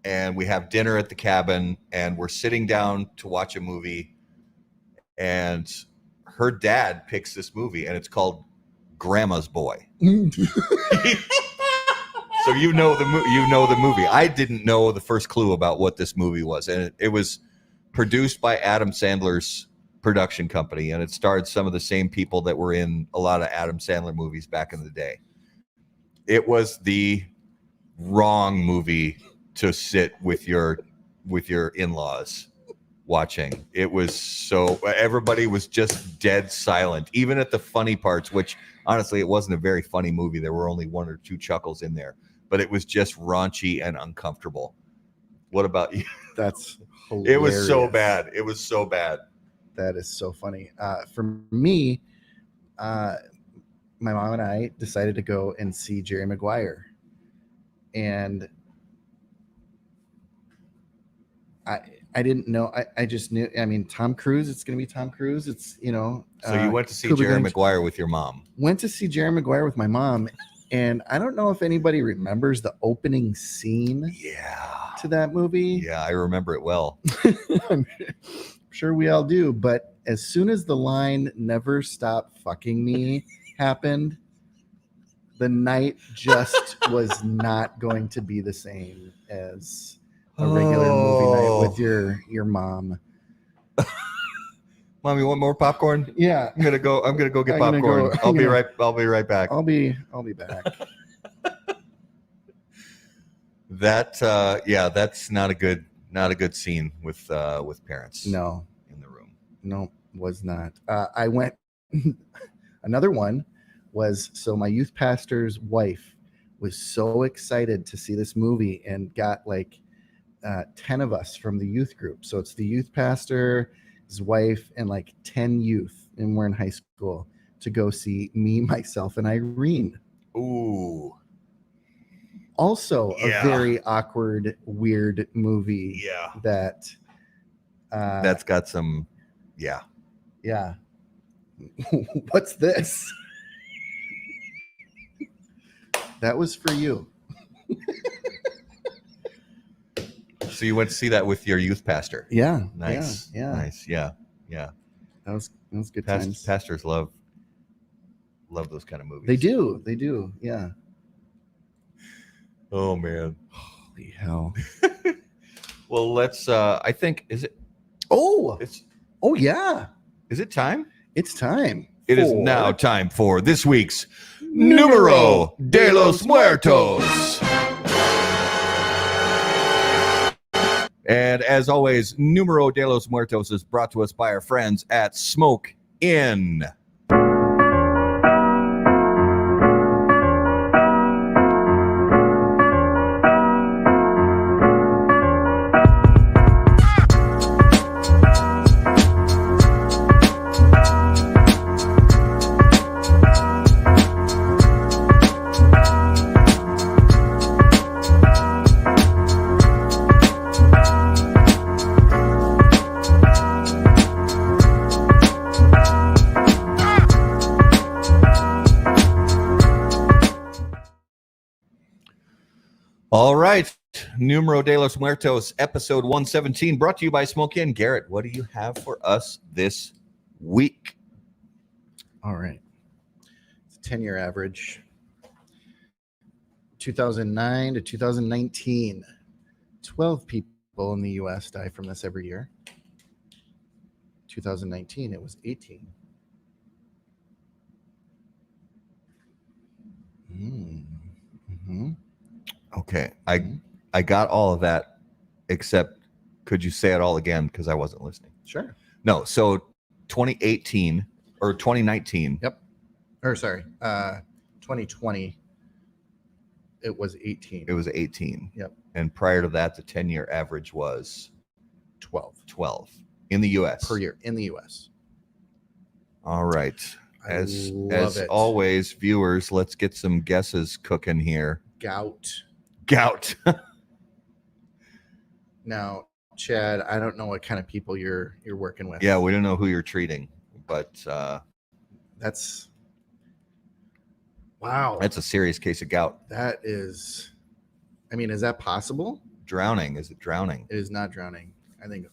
Speaker 1: and we have dinner at the cabin, and we're sitting down to watch a movie, and her dad picks this movie, and it's called Grandma's Boy. So you know the movie. I didn't know the first clue about what this movie was, and it was produced by Adam Sandler's production company, and it starred some of the same people that were in a lot of Adam Sandler movies back in the day. It was the wrong movie to sit with your in-laws watching. It was so everybody was just dead silent, even at the funny parts, which honestly it wasn't a very funny movie. There were only one or two chuckles in there, but it was just raunchy and uncomfortable. What about you?
Speaker 2: That's hilarious.
Speaker 1: It was so bad. It was so bad.
Speaker 2: That is so funny. For me, my mom and I decided to go and see Jerry Maguire. And I didn't know. I just knew. I mean, Tom Cruise. It's going to be Tom Cruise. It's, you know.
Speaker 1: So you went to see
Speaker 2: Cuba
Speaker 1: Jerry
Speaker 2: Gooding
Speaker 1: Maguire with your mom.
Speaker 2: Went to see Jerry Maguire with my mom. And I don't know if anybody remembers the opening scene to that movie.
Speaker 1: Yeah, I remember it well.
Speaker 2: I'm sure we all do. But as soon as the line "never stop fucking me" happened, the night just was not going to be the same as a regular movie night with your mom.
Speaker 1: Mom, you want more popcorn?
Speaker 2: Yeah,
Speaker 1: I'm gonna go get popcorn. I'll be right back.
Speaker 2: I'll be back.
Speaker 1: That's not a good scene with parents.
Speaker 2: No,
Speaker 1: in the room.
Speaker 2: No, was not. I went. Another one was, so my youth pastor's wife was so excited to see this movie and got like 10 of us from the youth group. So it's the youth pastor, his wife, and like 10 youth, and we're in high school, to go see Me, Myself, and Irene.
Speaker 1: Ooh.
Speaker 2: Also a very awkward, weird movie.
Speaker 1: Yeah.
Speaker 2: That's
Speaker 1: got some. Yeah.
Speaker 2: Yeah. What's this? That was for you.
Speaker 1: So you went to see that with your youth pastor?
Speaker 2: Yeah.
Speaker 1: Nice.
Speaker 2: Yeah.
Speaker 1: Nice. Yeah.
Speaker 2: That was good times.
Speaker 1: Pastors love those kind of movies.
Speaker 2: They do. Yeah.
Speaker 1: Oh man.
Speaker 2: Holy hell.
Speaker 1: Well, let's. I think is it.
Speaker 2: Oh. Yeah.
Speaker 1: Is it time?
Speaker 2: It's time.
Speaker 1: It is now time for this week's Numero de los Muertos. And as always, Numero de los Muertos is brought to us by our friends at Smoke Inn. All right. Numero de los Muertos, episode 117, brought to you by Smoke Inn. Garrett, what do you have for us this week?
Speaker 2: All right. It's a 10-year average. 2009 to 2019. 12 people in the U.S. die from this every year. 2019, it was 18. Mm-hmm.
Speaker 1: Okay. I got all of that, except could you say it all again? Because I wasn't listening.
Speaker 2: Sure.
Speaker 1: No. So 2018 or 2019.
Speaker 2: Yep. Or sorry, 2020. It was 18.
Speaker 1: It was 18.
Speaker 2: Yep.
Speaker 1: And prior to that, the 10-year average was
Speaker 2: 12
Speaker 1: in the U.S.
Speaker 2: per year in the U.S.
Speaker 1: All right. As
Speaker 2: it.
Speaker 1: always, viewers, let's get some guesses cooking here.
Speaker 2: Gout. Now, Chad, I don't know what kind of people you're working with.
Speaker 1: Yeah, we don't know who you're treating, but
Speaker 2: that's wow.
Speaker 1: That's a serious case of gout.
Speaker 2: That is, I mean, is that possible?
Speaker 1: Drowning? Is it drowning?
Speaker 2: It is not drowning. I think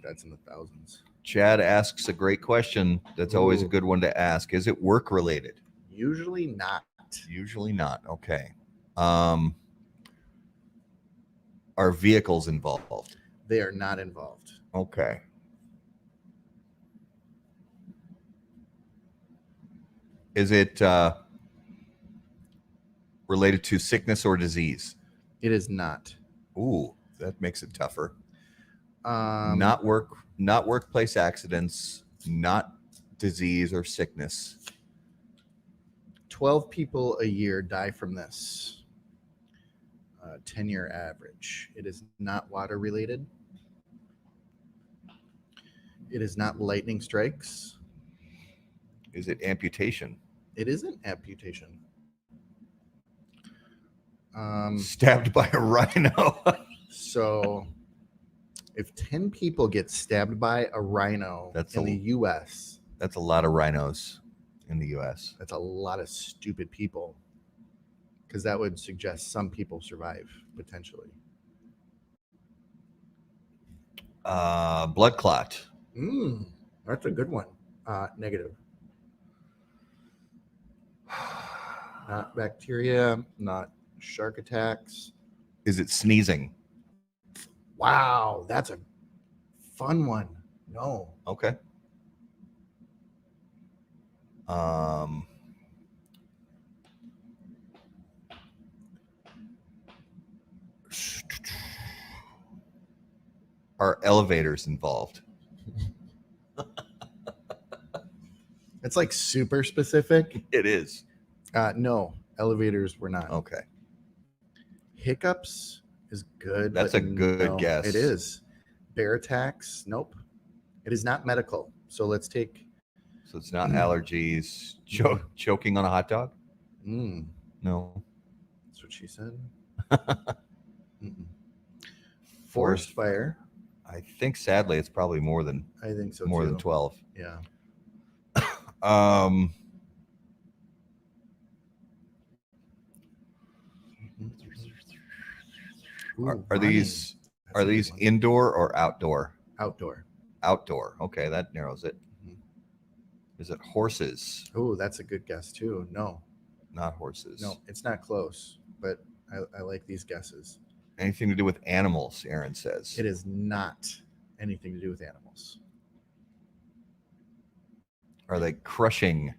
Speaker 2: that's in the thousands.
Speaker 1: Chad asks a great question. That's always a good one to ask. Is it work related?
Speaker 2: Usually not.
Speaker 1: Okay. Are vehicles involved?
Speaker 2: They are not involved.
Speaker 1: Okay. Is it related to sickness or disease?
Speaker 2: It is not.
Speaker 1: Ooh, that makes it tougher.
Speaker 2: Not
Speaker 1: Not workplace accidents, not disease or sickness.
Speaker 2: 12 people a year die from this. 10-year average. It is not water related. It is not lightning strikes.
Speaker 1: Is it amputation?
Speaker 2: It isn't amputation.
Speaker 1: Stabbed by a rhino.
Speaker 2: So if 10 people get stabbed by a rhino in the US,
Speaker 1: That's a lot of rhinos in the US.
Speaker 2: that's a lot of stupid people, because that would suggest some people survive potentially.
Speaker 1: Blood clot.
Speaker 2: That's a good one. Negative. Not bacteria, not shark attacks.
Speaker 1: Is it sneezing?
Speaker 2: Wow, that's a fun one. No.
Speaker 1: Okay. Are elevators involved?
Speaker 2: It's like super specific.
Speaker 1: It is.
Speaker 2: No, elevators were not.
Speaker 1: Okay.
Speaker 2: Hiccups is good.
Speaker 1: That's
Speaker 2: but
Speaker 1: a good guess.
Speaker 2: It is. Bear attacks, nope. It is not medical. So let's take.
Speaker 1: So it's not allergies. Choking on a hot dog? No.
Speaker 2: That's what she said. Mm-mm. Forest fire.
Speaker 1: I think sadly it's probably more than
Speaker 2: I think so
Speaker 1: more
Speaker 2: too.
Speaker 1: than 12.
Speaker 2: Yeah.
Speaker 1: Are these indoor or outdoor?
Speaker 2: Outdoor?
Speaker 1: Outdoor. Okay, that narrows it. Is it horses?
Speaker 2: Oh, that's a good guess too. No,
Speaker 1: Not horses.
Speaker 2: no, it's not close, but I like these guesses.
Speaker 1: Anything to do with animals, Aaron says.
Speaker 2: It is not anything to do with animals.
Speaker 1: Are they crushing?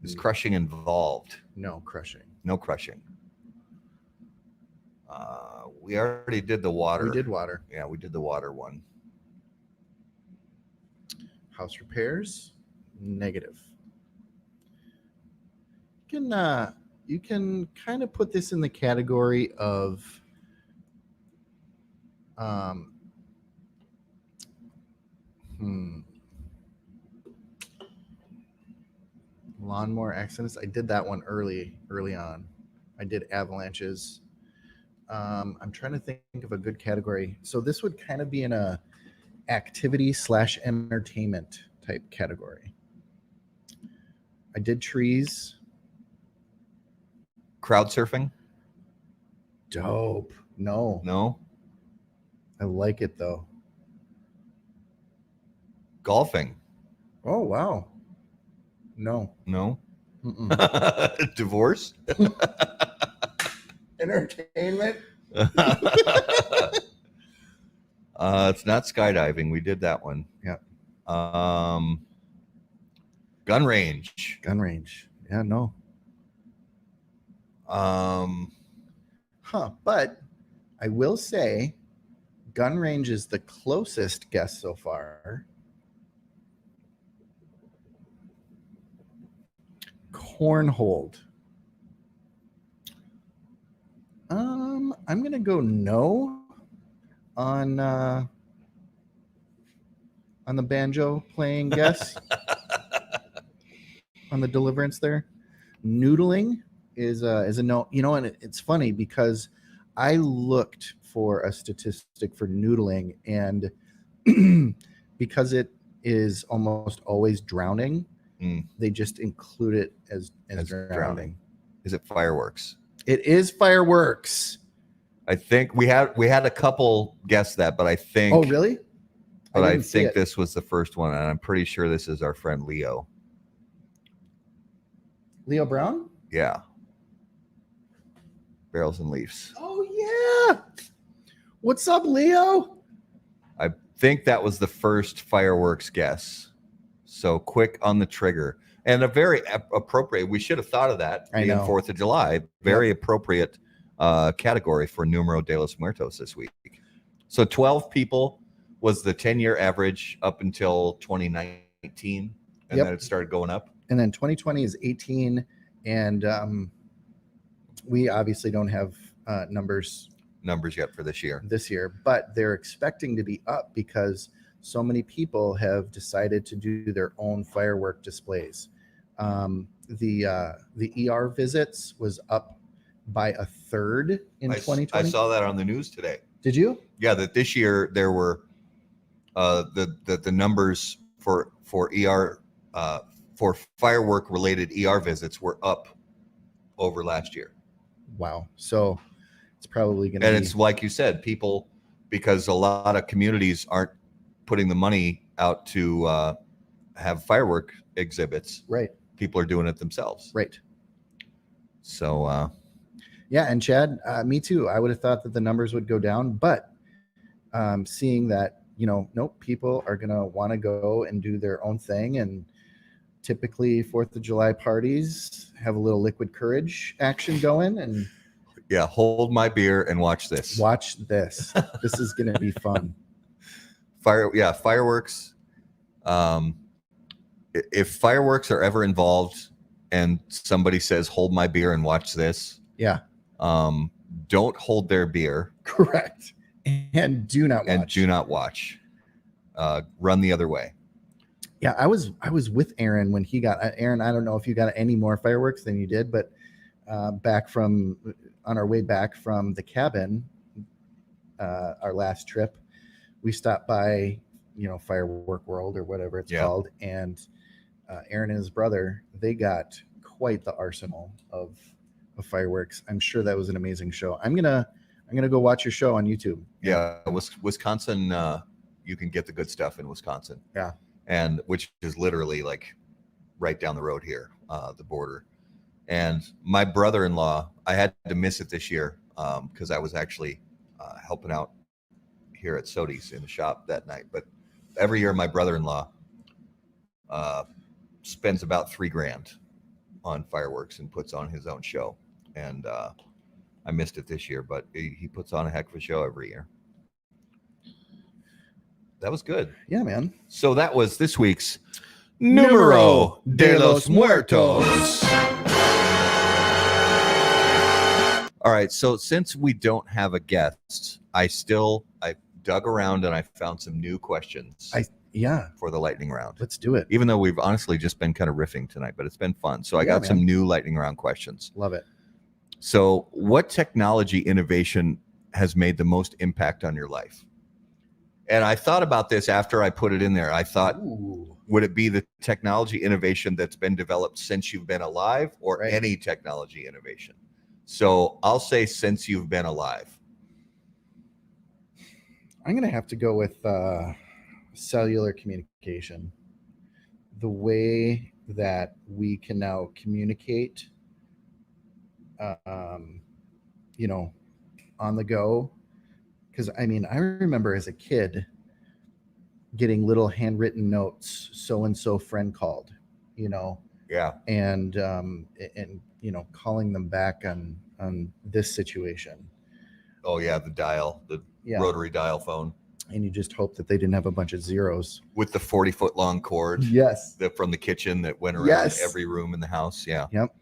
Speaker 1: Is crushing involved?
Speaker 2: No crushing.
Speaker 1: No crushing. We already did the water.
Speaker 2: We did water.
Speaker 1: Yeah, we did the water one.
Speaker 2: House repairs, negative. You can kind of put this in the category of lawnmower accidents. I did that one early on. I did avalanches. I'm trying to think of a good category. So this would kind of be in a activity/entertainment type category. I did trees.
Speaker 1: Crowd surfing?
Speaker 2: Dope. No.
Speaker 1: No.
Speaker 2: I like it though.
Speaker 1: Golfing?
Speaker 2: Oh wow. No.
Speaker 1: No.
Speaker 2: Mm-mm.
Speaker 1: Divorce?
Speaker 2: Entertainment?
Speaker 1: It's not skydiving. We did that one.
Speaker 2: Yeah.
Speaker 1: Gun range.
Speaker 2: Gun range. Yeah, no. But I will say gun range is the closest guess so far. Cornhold. I'm gonna go no on the banjo playing guess. On the deliverance there. Noodling is a no. You know, and it's funny because I looked for a statistic for noodling, and because it is almost always drowning, they just include it as drowning.
Speaker 1: Is it fireworks?
Speaker 2: It is fireworks.
Speaker 1: I think we had a couple guess that, but I think.
Speaker 2: Oh, really?
Speaker 1: But I think this was the first one, and I'm pretty sure this is our friend Leo.
Speaker 2: Leo Brown?
Speaker 1: Yeah. Barrels and Leafs.
Speaker 2: Oh yeah. What's up, Leo?
Speaker 1: I think that was the first fireworks guess. So quick on the trigger. And a very appropriate, we should have thought of that
Speaker 2: I
Speaker 1: being
Speaker 2: know.
Speaker 1: 4th of July. Very appropriate category for Numero de los Muertos this week. So 12 people was the 10-year average up until 2019. And then it started going up.
Speaker 2: And then 2020 is 18. And we obviously don't have numbers
Speaker 1: Yet for this year.
Speaker 2: But they're expecting to be up because so many people have decided to do their own firework displays. The ER visits was up by a third in 2020.
Speaker 1: I saw that on the news today.
Speaker 2: Did you?
Speaker 1: Yeah, that this year there were the numbers for ER for firework related ER visits were up over last year.
Speaker 2: Wow. So it's probably going to be.
Speaker 1: And it's like you said, people, because a lot of communities aren't putting the money out to have firework exhibits.
Speaker 2: Right.
Speaker 1: People are doing it themselves.
Speaker 2: Right.
Speaker 1: So.
Speaker 2: Yeah. And Chad, me too. I would have thought that the numbers would go down, but seeing that, nope, people are going to want to go and do their own thing. And typically 4th of July parties have a little liquid courage action going. And
Speaker 1: yeah, hold my beer and watch this.
Speaker 2: Watch this. This is going to be fun.
Speaker 1: Fireworks. If fireworks are ever involved and somebody says, hold my beer and watch this.
Speaker 2: Yeah.
Speaker 1: Don't hold their beer.
Speaker 2: Correct. And do not watch.
Speaker 1: Run the other way.
Speaker 2: Yeah, I was with Aaron when he got Aaron. I don't know if you got any more fireworks than you did, but on our way back from the cabin, our last trip, we stopped by, Firework World or whatever it's called, and Aaron and his brother, they got quite the arsenal of fireworks. I'm sure that was an amazing show. I'm gonna go watch your show on YouTube.
Speaker 1: Yeah, Wisconsin. You can get the good stuff in Wisconsin.
Speaker 2: Yeah.
Speaker 1: And which is literally like right down the road here, the border. And my brother-in-law, I had to miss it this year because I was actually helping out here at Sodi's in the shop that night. But every year, my brother-in-law spends about $3,000 on fireworks and puts on his own show. And I missed it this year, but he puts on a heck of a show every year. That was good.
Speaker 2: Yeah, man.
Speaker 1: So that was this week's Numero de los Muertos. All right. So since we don't have a guest, I dug around and I found some new questions. For the lightning round.
Speaker 2: Let's do it.
Speaker 1: Even though we've honestly just been kind of riffing tonight, but it's been fun. So I got some new lightning round questions.
Speaker 2: Love it.
Speaker 1: So what technology innovation has made the most impact on your life? And I thought about this after I put it in there. I thought, would it be the technology innovation that's been developed since you've been alive or any technology innovation? So I'll say since you've been alive.
Speaker 2: I'm going to have to go with cellular communication. The way that we can now communicate, on the go. Because, I remember as a kid getting little handwritten notes, so-and-so friend called,
Speaker 1: Yeah.
Speaker 2: And calling them back on this situation.
Speaker 1: Oh, yeah, the rotary dial phone.
Speaker 2: And you just hope that they didn't have a bunch of zeros.
Speaker 1: With the 40-foot long cord.
Speaker 2: Yes.
Speaker 1: From the kitchen that went around every room in the house. Yeah.
Speaker 2: Yep.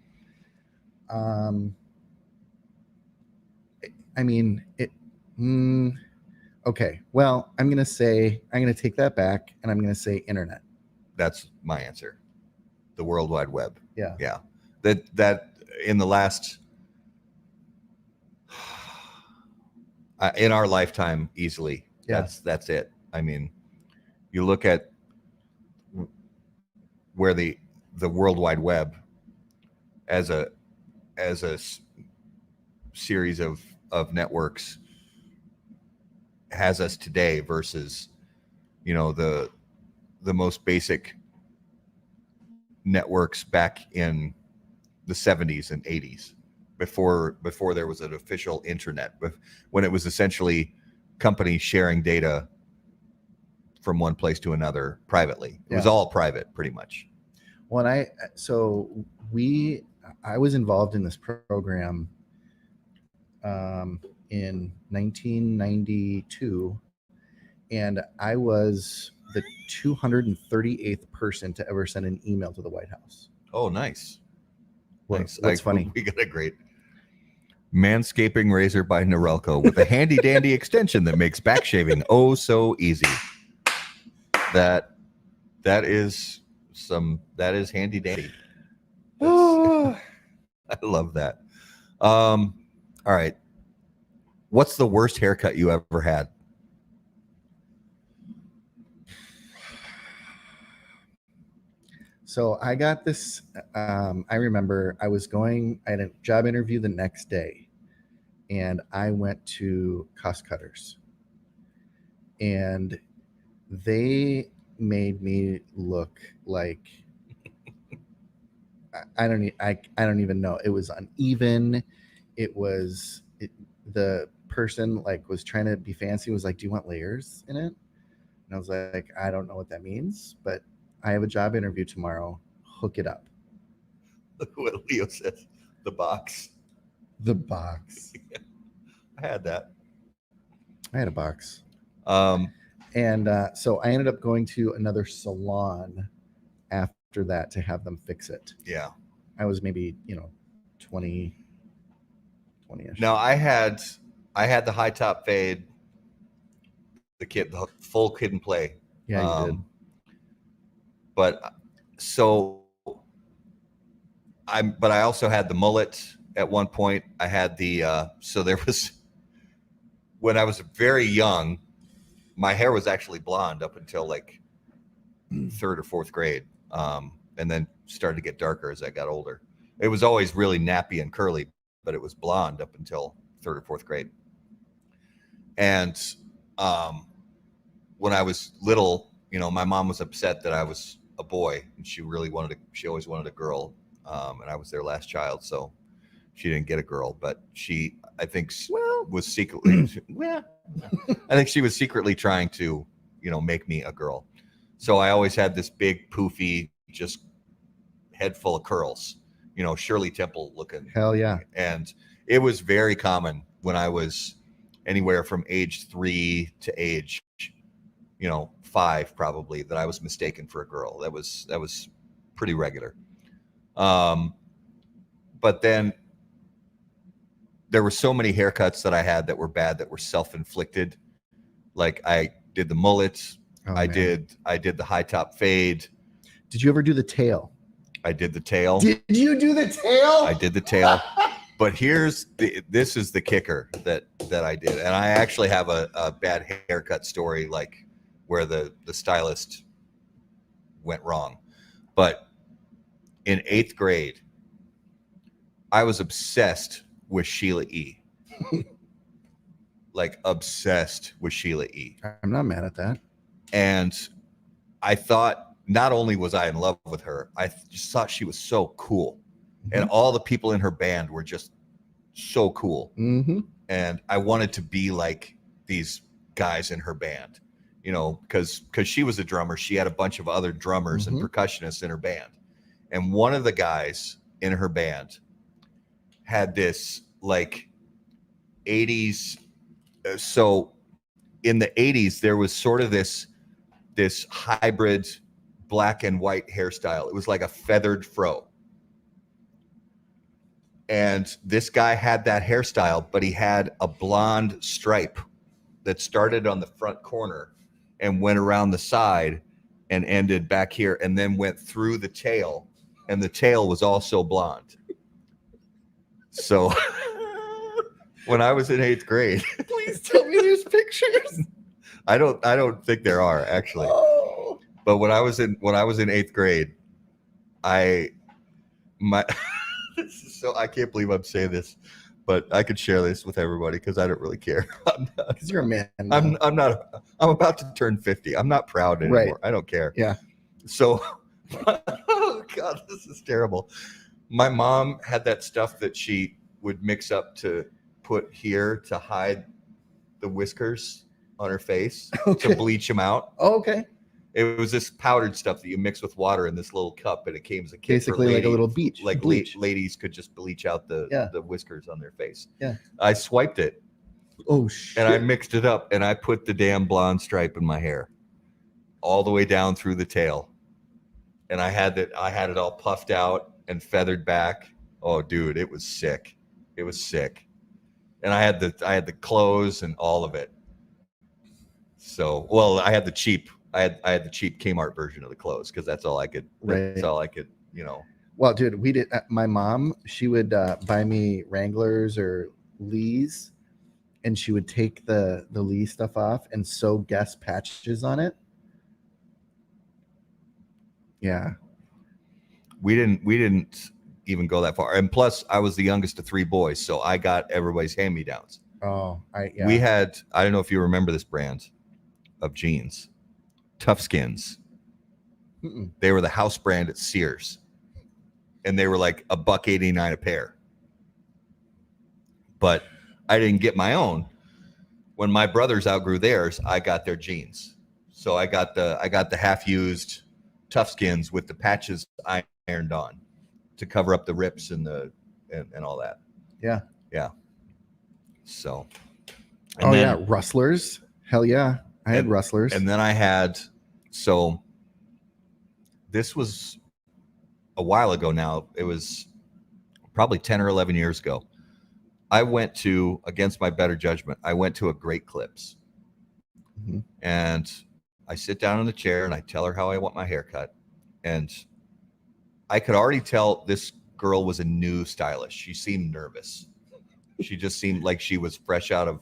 Speaker 2: Okay. Well, I'm going to take that back and I'm going to say internet.
Speaker 1: That's my answer. The World Wide Web.
Speaker 2: Yeah.
Speaker 1: Yeah. That in the last, in our lifetime, easily.
Speaker 2: Yeah.
Speaker 1: That's it. You look at where the World Wide Web as a series of networks has us today versus, the most basic networks back in the 70s and 80s before there was an official internet, but when it was essentially companies sharing data from one place to another privately. It was
Speaker 2: Yeah.
Speaker 1: all private, pretty much.
Speaker 2: When I was involved in this program in 1992, and I was the 238th person to ever send an email to the White House.
Speaker 1: Oh, nice. Nice.
Speaker 2: What's funny?
Speaker 1: We got a great manscaping razor by Norelco with a handy dandy extension that makes back shaving oh so easy. That is handy dandy. I love that. All right. What's the worst haircut you ever had?
Speaker 2: So I got this. I remember I had a job interview the next day, and I went to Cost Cutters, and they made me look like I don't even know. It was uneven. The person like was trying to be fancy, was like, "Do you want layers in it?" And I was like, "I don't know what that means, but I have a job interview tomorrow. Hook it up."
Speaker 1: Look what Leo says. The box.
Speaker 2: The box.
Speaker 1: I had that.
Speaker 2: I had a box.
Speaker 1: Um,
Speaker 2: And so I ended up going to another salon after that to have them fix it.
Speaker 1: yeah.
Speaker 2: I was maybe, 20-ish.
Speaker 1: No, I had the high top fade, the full kid and play.
Speaker 2: Yeah, you did.
Speaker 1: But I also had the mullet at one point. I had so there was, when I was very young, my hair was actually blonde up until like third or fourth grade. And then started to get darker as I got older. It was always really nappy and curly, but it was blonde up until third or fourth grade. And when I was little, my mom was upset that I was a boy, and she always wanted a girl. And I was their last child, so she didn't get a girl, but I think was secretly, I think she was secretly trying to, make me a girl. So I always had this big poofy, just head full of curls, Shirley Temple looking.
Speaker 2: Hell yeah.
Speaker 1: And it was very common when I was anywhere from age 3 to age, 5 probably, that I was mistaken for a girl. That was pretty regular. But then there were so many haircuts that I had that were bad, that were self-inflicted. Like I did the mullets. I did the high top fade.
Speaker 2: Did you ever do the tail?
Speaker 1: I did the tail.
Speaker 2: Did you do the tail?
Speaker 1: I did the tail. But this is the kicker that I did. And I actually have a bad haircut story, like where the stylist went wrong. But in 8th grade, I was obsessed with Sheila E. Like obsessed with Sheila E.
Speaker 2: I'm not mad at that.
Speaker 1: And I thought, not only was I in love with her, I just thought she was so cool. Mm-hmm. And all the people in her band were just so cool.
Speaker 2: Mm-hmm.
Speaker 1: And I wanted to be like these guys in her band, because she was a drummer. She had a bunch of other drummers and percussionists in her band. And one of the guys in her band had this like 80s. So in the 80s, there was sort of this hybrid black and white hairstyle. It was like a feathered fro. And this guy had that hairstyle, but he had a blonde stripe that started on the front corner and went around the side and ended back here, and then went through the tail, and the tail was also blonde. So when I was in 8th grade,
Speaker 2: please tell me there's pictures.
Speaker 1: I don't think there are, actually.
Speaker 2: Oh.
Speaker 1: But when I was in 8th grade, so I can't believe I'm saying this, but I could share this with everybody because I don't really care.
Speaker 2: Because you're a man.
Speaker 1: I'm about to turn 50. I'm not proud anymore. Right. I don't care.
Speaker 2: Yeah.
Speaker 1: So, oh God, this is terrible. My mom had that stuff that she would mix up to put here to hide the whiskers. on her face
Speaker 2: Okay.
Speaker 1: to bleach them out.
Speaker 2: Oh, okay.
Speaker 1: It was this powdered stuff that you mix with water in this little cup, and it came as a kit
Speaker 2: Basically
Speaker 1: for
Speaker 2: like a little bleach.
Speaker 1: ladies could just bleach out the whiskers on their face.
Speaker 2: Yeah.
Speaker 1: I swiped it.
Speaker 2: Oh shit.
Speaker 1: And I mixed it up, and I put the damn blonde stripe in my hair all the way down through the tail. And I had it all puffed out and feathered back. Oh, dude, it was sick. It was sick. And I had the clothes and all of it. So, well, I had the cheap Kmart version of the clothes because that's all I could. That's all I could,
Speaker 2: Well, dude, we did. My mom, she would buy me Wranglers or Lees, and she would take the Lee stuff off and sew Guess patches on it. Yeah,
Speaker 1: we didn't even go that far. And plus, I was the youngest of 3 boys, so I got everybody's hand-me-downs.
Speaker 2: Oh,
Speaker 1: We had, I don't know if you remember this brand of jeans, Tough Skins.
Speaker 2: Mm-mm.
Speaker 1: They were the house brand at Sears, and they were like $1.89 a pair. But I didn't get my own. When my brothers outgrew theirs, I got their jeans. So I got the half-used Tough Skins with the patches ironed on to cover up the rips and all that.
Speaker 2: Yeah.
Speaker 1: Yeah. So.
Speaker 2: Yeah, Rustlers. Hell yeah. I had Rustlers.
Speaker 1: And then I had, so this was a while ago now. It was probably 10 or 11 years ago. I went to, against my better judgment, I went to a Great Clips.
Speaker 2: Mm-hmm.
Speaker 1: And I sit down in the chair and I tell her how I want my hair cut. And I could already tell this girl was a new stylist. She seemed nervous. She just seemed like she was fresh out of,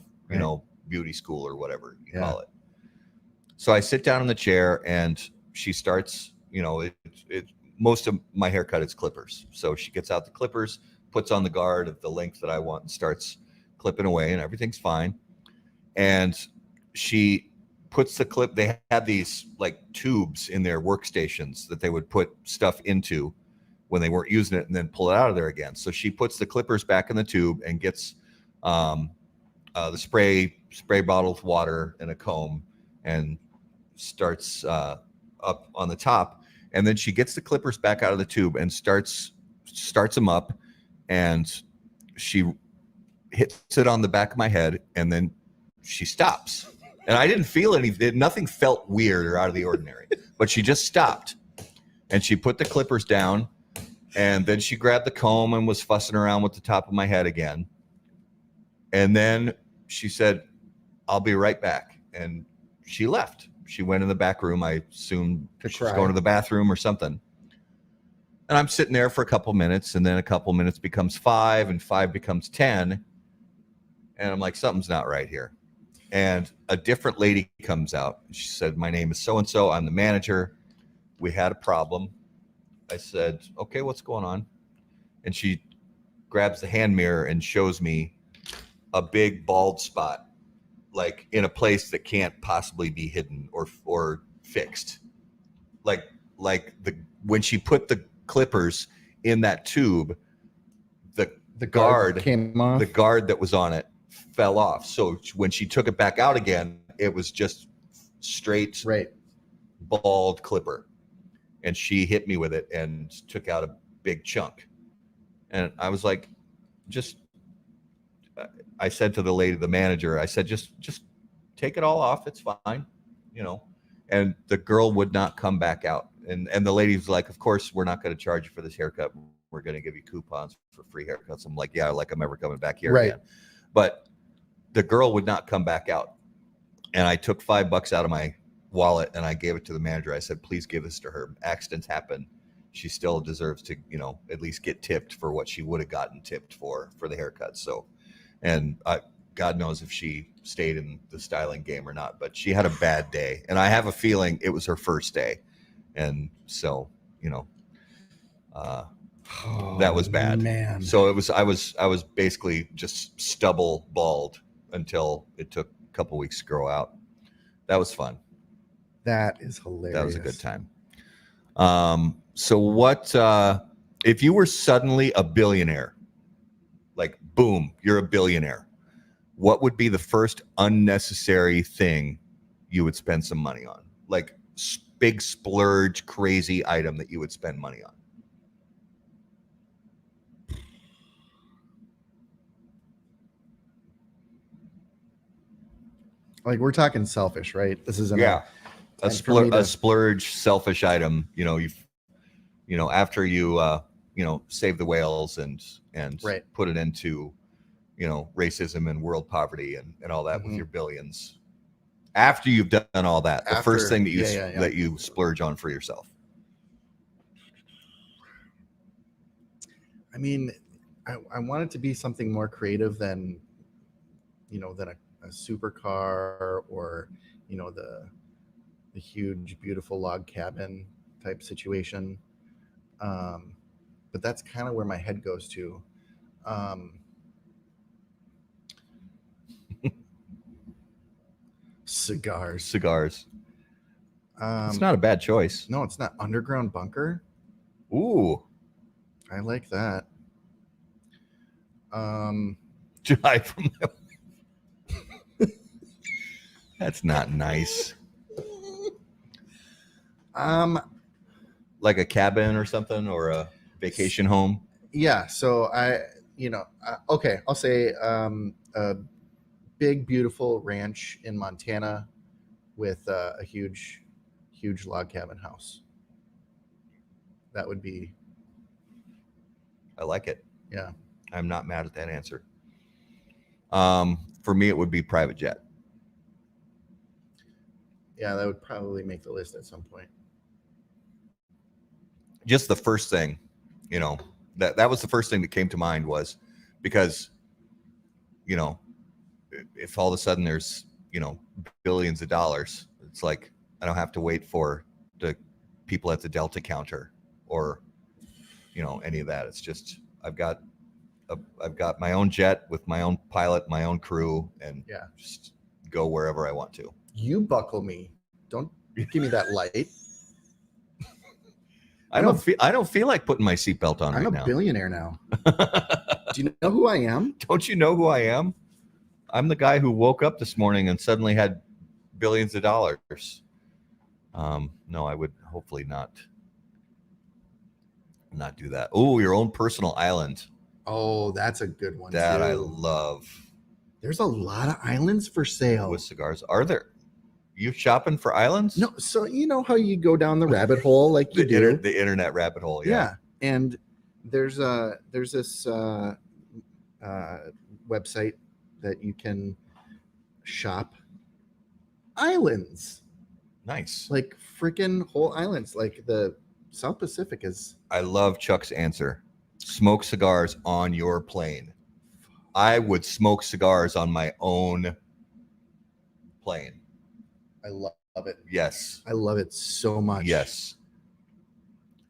Speaker 1: beauty school or whatever you call it. So I sit down in the chair and she starts, most of my haircut is clippers. So she gets out the clippers, puts on the guard of the length that I want, and starts clipping away, and everything's fine. And she puts the clip, they had these like tubes in their workstations that they would put stuff into when they weren't using it and then pull it out of there again. So she puts the clippers back in the tube and gets the spray bottle with water and a comb and starts up on the top. And then she gets the clippers back out of the tube and starts them up, and she hits it on the back of my head, and then she stops. And I didn't feel anything. Nothing felt weird or out of the ordinary, but she just stopped, and she put the clippers down, and then she grabbed the comb and was fussing around with the top of my head again. And then she said, "I'll be right back." And she left. She went in the back room. I assumed she was going to the bathroom or something. And I'm sitting there for a couple minutes, and then a couple minutes becomes 5, and 5 becomes 10. And I'm like, something's not right here. And a different lady comes out. She said, "My name is so-and-so. I'm the manager. We had a problem." I said, "Okay, what's going on?" And she grabs the hand mirror and shows me a big bald spot, like in a place that can't possibly be hidden or fixed. Like when she put the clippers in that tube, the guard
Speaker 2: came off.
Speaker 1: The guard that was on it fell off. So when she took it back out again, it was just straight bald clipper. And she hit me with it and took out a big chunk. And I was like, I said to the lady, the manager, I said, just take it all off. It's fine, And the girl would not come back out. And the lady was like, "Of course, we're not going to charge you for this haircut. We're going to give you coupons for free haircuts." I'm like, "Yeah, like I'm ever coming back here again." But the girl would not come back out. And I took $5 out of my wallet and I gave it to the manager. I said, "Please give this to her. Accidents happen. She still deserves to, at least get tipped for what she would have gotten tipped for the haircut." So, and God knows if she stayed in the styling game or not, but she had a bad day. And I have a feeling it was her first day. And so, that was bad.
Speaker 2: Man.
Speaker 1: So I was basically just stubble bald until it took a couple weeks to grow out. That was fun.
Speaker 2: That is hilarious.
Speaker 1: That was a good time. So what, if you were suddenly a billionaire, like boom, you're a billionaire, what would be the first unnecessary thing you would spend some money on? Like big splurge, crazy item that you would spend money on.
Speaker 2: Like we're talking selfish, right? This isn't
Speaker 1: a splurge, selfish item. After you save the whales and
Speaker 2: Right.
Speaker 1: put it into racism and world poverty and all that with your billions. After you've done all that, the first thing that you that you splurge on for yourself.
Speaker 2: I mean, I want it to be something more creative than a supercar or the huge beautiful log cabin type situation. But that's kind of where my head goes to. Cigars.
Speaker 1: It's not a bad choice.
Speaker 2: No, it's not. Underground bunker.
Speaker 1: Ooh,
Speaker 2: I like that.
Speaker 1: July from that's not nice. Like a cabin or something, or a vacation home.
Speaker 2: Yeah. So okay, I'll say a big, beautiful ranch in Montana with a huge log cabin house. That would be.
Speaker 1: I like it.
Speaker 2: Yeah.
Speaker 1: I'm not mad at that answer. For me, it would be private jet.
Speaker 2: Yeah, that would probably make the list at some point.
Speaker 1: Just the first thing, that was the first thing that came to mind, was because, if all of a sudden there's, billions of dollars, it's like, I don't have to wait for the people at the Delta counter or, any of that. It's just, I've got my own jet with my own pilot, my own crew, and just go wherever I want to.
Speaker 2: You buckle me. Don't give me that light.
Speaker 1: I don't feel like putting my seatbelt on right now.
Speaker 2: I'm a billionaire now. Do you know who I am?
Speaker 1: Don't you know who I am? I'm the guy who woke up this morning and suddenly had billions of dollars. No, I would hopefully not do that. Oh, your own personal island.
Speaker 2: Oh, that's a good one.
Speaker 1: That
Speaker 2: too.
Speaker 1: I love.
Speaker 2: There's a lot of islands for sale
Speaker 1: with cigars. Are there? You shopping for islands?
Speaker 2: No. So you know how you go down the rabbit hole like you do.
Speaker 1: The internet rabbit hole.
Speaker 2: Yeah. And there's this website that you can shop islands.
Speaker 1: Nice.
Speaker 2: Like freaking whole islands. Like the South Pacific is.
Speaker 1: I love Chuck's answer. Smoke cigars on your plane. I would smoke cigars on my own plane.
Speaker 2: I love it.
Speaker 1: Yes.
Speaker 2: I love it so much.
Speaker 1: Yes.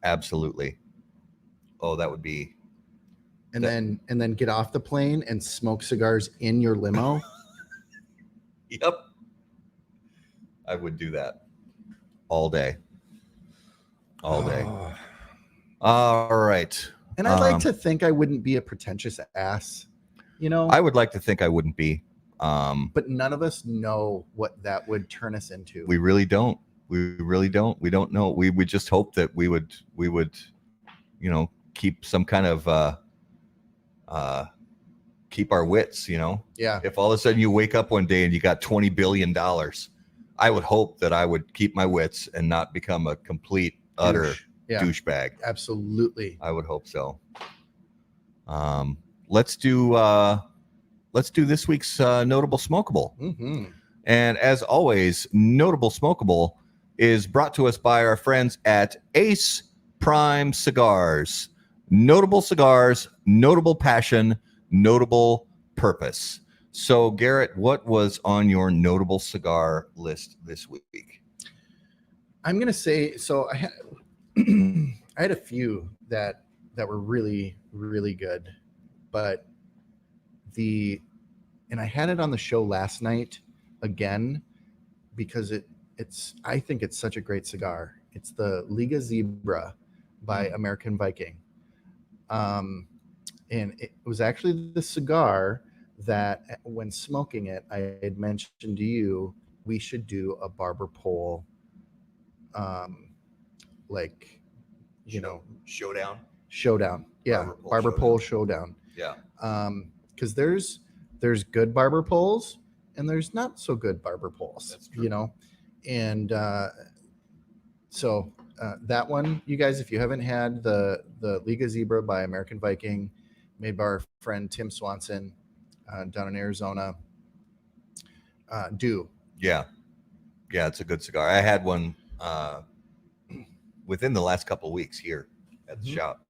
Speaker 1: Absolutely. Oh, that would be.
Speaker 2: And then get off the plane and smoke cigars in your limo.
Speaker 1: Yep. I would do that all day. All day.
Speaker 2: Oh.
Speaker 1: All right.
Speaker 2: And I'd like to think I wouldn't be a pretentious ass,
Speaker 1: I would like to think I wouldn't be.
Speaker 2: But none of us know what that would turn us into.
Speaker 1: We really don't. We don't know. We would just hope that we would, keep some kind of keep our wits,
Speaker 2: Yeah.
Speaker 1: If all of a sudden you wake up one day and you got $20 billion, I would hope that I would keep my wits and not become a complete, utter douchebag.
Speaker 2: Absolutely.
Speaker 1: I would hope so. Let's do this week's Notable Smokable.
Speaker 2: Mm-hmm.
Speaker 1: And as always, Notable Smokable is brought to us by our friends at Ace Prime Cigars. Notable cigars, notable passion, notable purpose. So, Garrett, what was on your notable cigar list this week?
Speaker 2: I'm going to say, so I had a few that were really, really good, but and I had it on the show last night again, because I think it's such a great cigar. It's the Liga Zebra by American Viking. And it was actually the cigar that when smoking it, I had mentioned to you we should do a barber pole, like, you know,
Speaker 1: Showdown.
Speaker 2: Yeah, barber pole showdown.
Speaker 1: Yeah.
Speaker 2: Because there's good barber poles and there's not so good barber poles.
Speaker 1: That's true.
Speaker 2: You know, and so that one, you guys, if you haven't had the Liga Zebra by American Viking, made by our friend Tim Swanson down in Arizona, do.
Speaker 1: Yeah, it's a good cigar. I had one within the last couple of weeks here at the shop.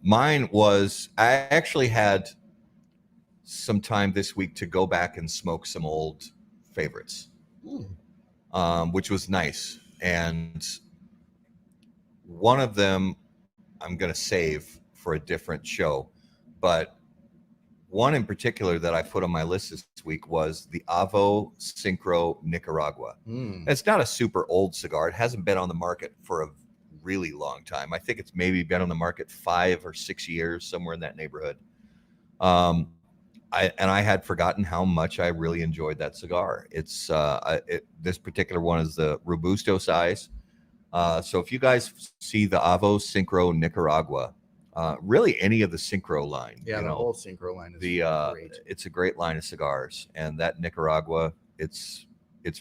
Speaker 1: Mine was, I actually had some time this week to go back and smoke some old favorites, which was nice. And one of them I'm going to save for a different show, but one in particular that I put on my list this week was the Avo Syncro Nicaragua. It's not a super old cigar. It hasn't been on the market for a really long time. I think it's maybe been on the market 5 or 6 years, somewhere in that neighborhood. I had forgotten how much I really enjoyed that cigar. It's this particular one is the Robusto size. So if you guys see the Avo Syncro Nicaragua, really any of the Syncro line,
Speaker 2: the whole Syncro line is great.
Speaker 1: It's a great line of cigars, and that Nicaragua, it's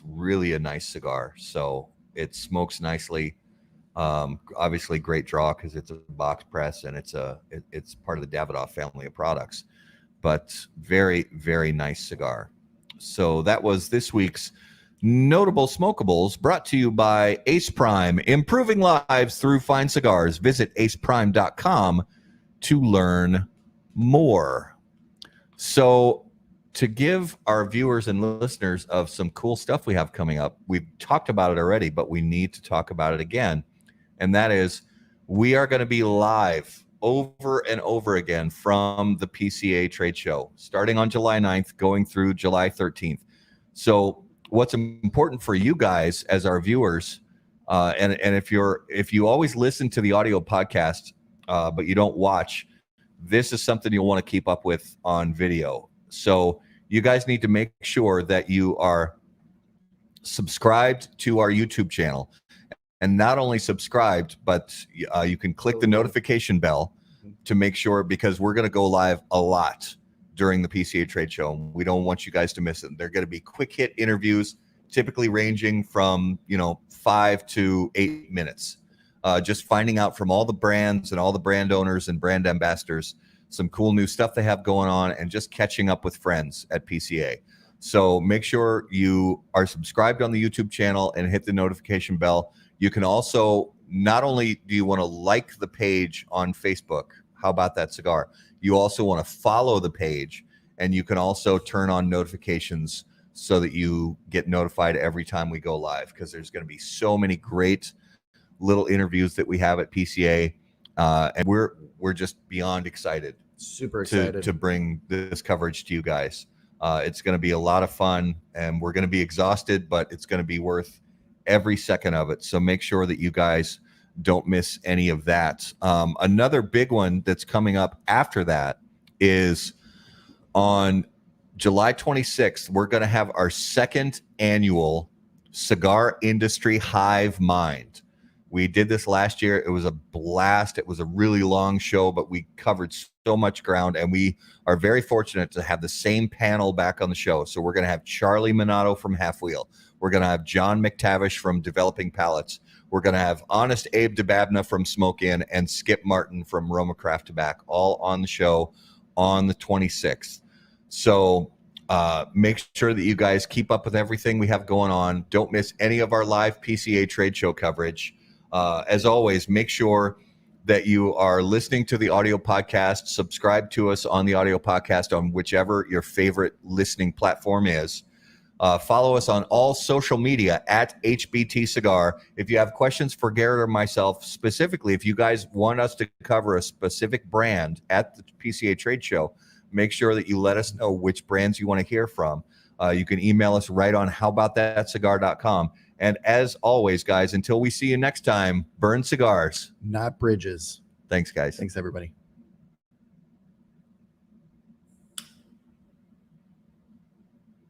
Speaker 1: really a nice cigar. So it smokes nicely. Obviously great draw because it's a box press and it's part of the Davidoff family of products, but very, very nice cigar. So that was this week's Notable Smokables, brought to you by Ace Prime, improving lives through fine cigars. Visit aceprime.com to learn more. So to give our viewers and listeners of some cool stuff we have coming up, we've talked about it already, but we need to talk about it again. And that is, we are going to be live over and over again from the PCA trade show, starting on July 9th, going through July 13th. So what's important for you guys as our viewers, and if you always listen to the audio podcast, but you don't watch, this is something you'll want to keep up with on video. So you guys need to make sure that you are subscribed to our YouTube channel. And not only subscribed, but you can click the notification bell to make sure, because we're going to go live a lot during the PCA trade show. We don't want you guys to miss it. They're going to be quick hit interviews, typically ranging from 5 to 8 minutes. Just finding out from all the brands and all the brand owners and brand ambassadors some cool new stuff they have going on, and just catching up with friends at PCA. So make sure you are subscribed on the YouTube channel and hit the notification bell. You can also, not only do you want to like the page on Facebook, How About That Cigar, you also want to follow the page, and you can also turn on notifications so that you get notified every time we go live, because there's going to be so many great little interviews that we have at PCA, and we're just beyond excited.
Speaker 2: Super excited
Speaker 1: to bring this coverage to you guys. It's going to be a lot of fun, and we're going to be exhausted, but it's going to be worth every second of it. So make sure that you guys don't miss any of that. Another big one that's coming up after that is on July 26th. We're going to have our second annual Cigar Industry Hive Mind. We did this last year. It was a blast. It was a really long show, but we covered so much ground, and we are very fortunate to have the same panel back on the show. So we're going to have Charlie Minato from Half Wheel. We're going to have John McTavish from Developing Palates. We're going to have Honest Abe DeBabna from Smoke Inn and Skip Martin from Roma Craft Tobacco, all on the show on the 26th. So make sure that you guys keep up with everything we have going on. Don't miss any of our live PCA trade show coverage. As always, make sure that you are listening to the audio podcast. Subscribe to us on the audio podcast on whichever your favorite listening platform is. Follow us on all social media at HBT Cigar. If you have questions for Garrett or myself, specifically, if you guys want us to cover a specific brand at the PCA trade show, make sure that you let us know which brands you want to hear from. You can email us right on howaboutthatcigar.com. And as always, guys, until we see you next time, burn cigars,
Speaker 2: not bridges.
Speaker 1: Thanks, guys.
Speaker 2: Thanks, everybody.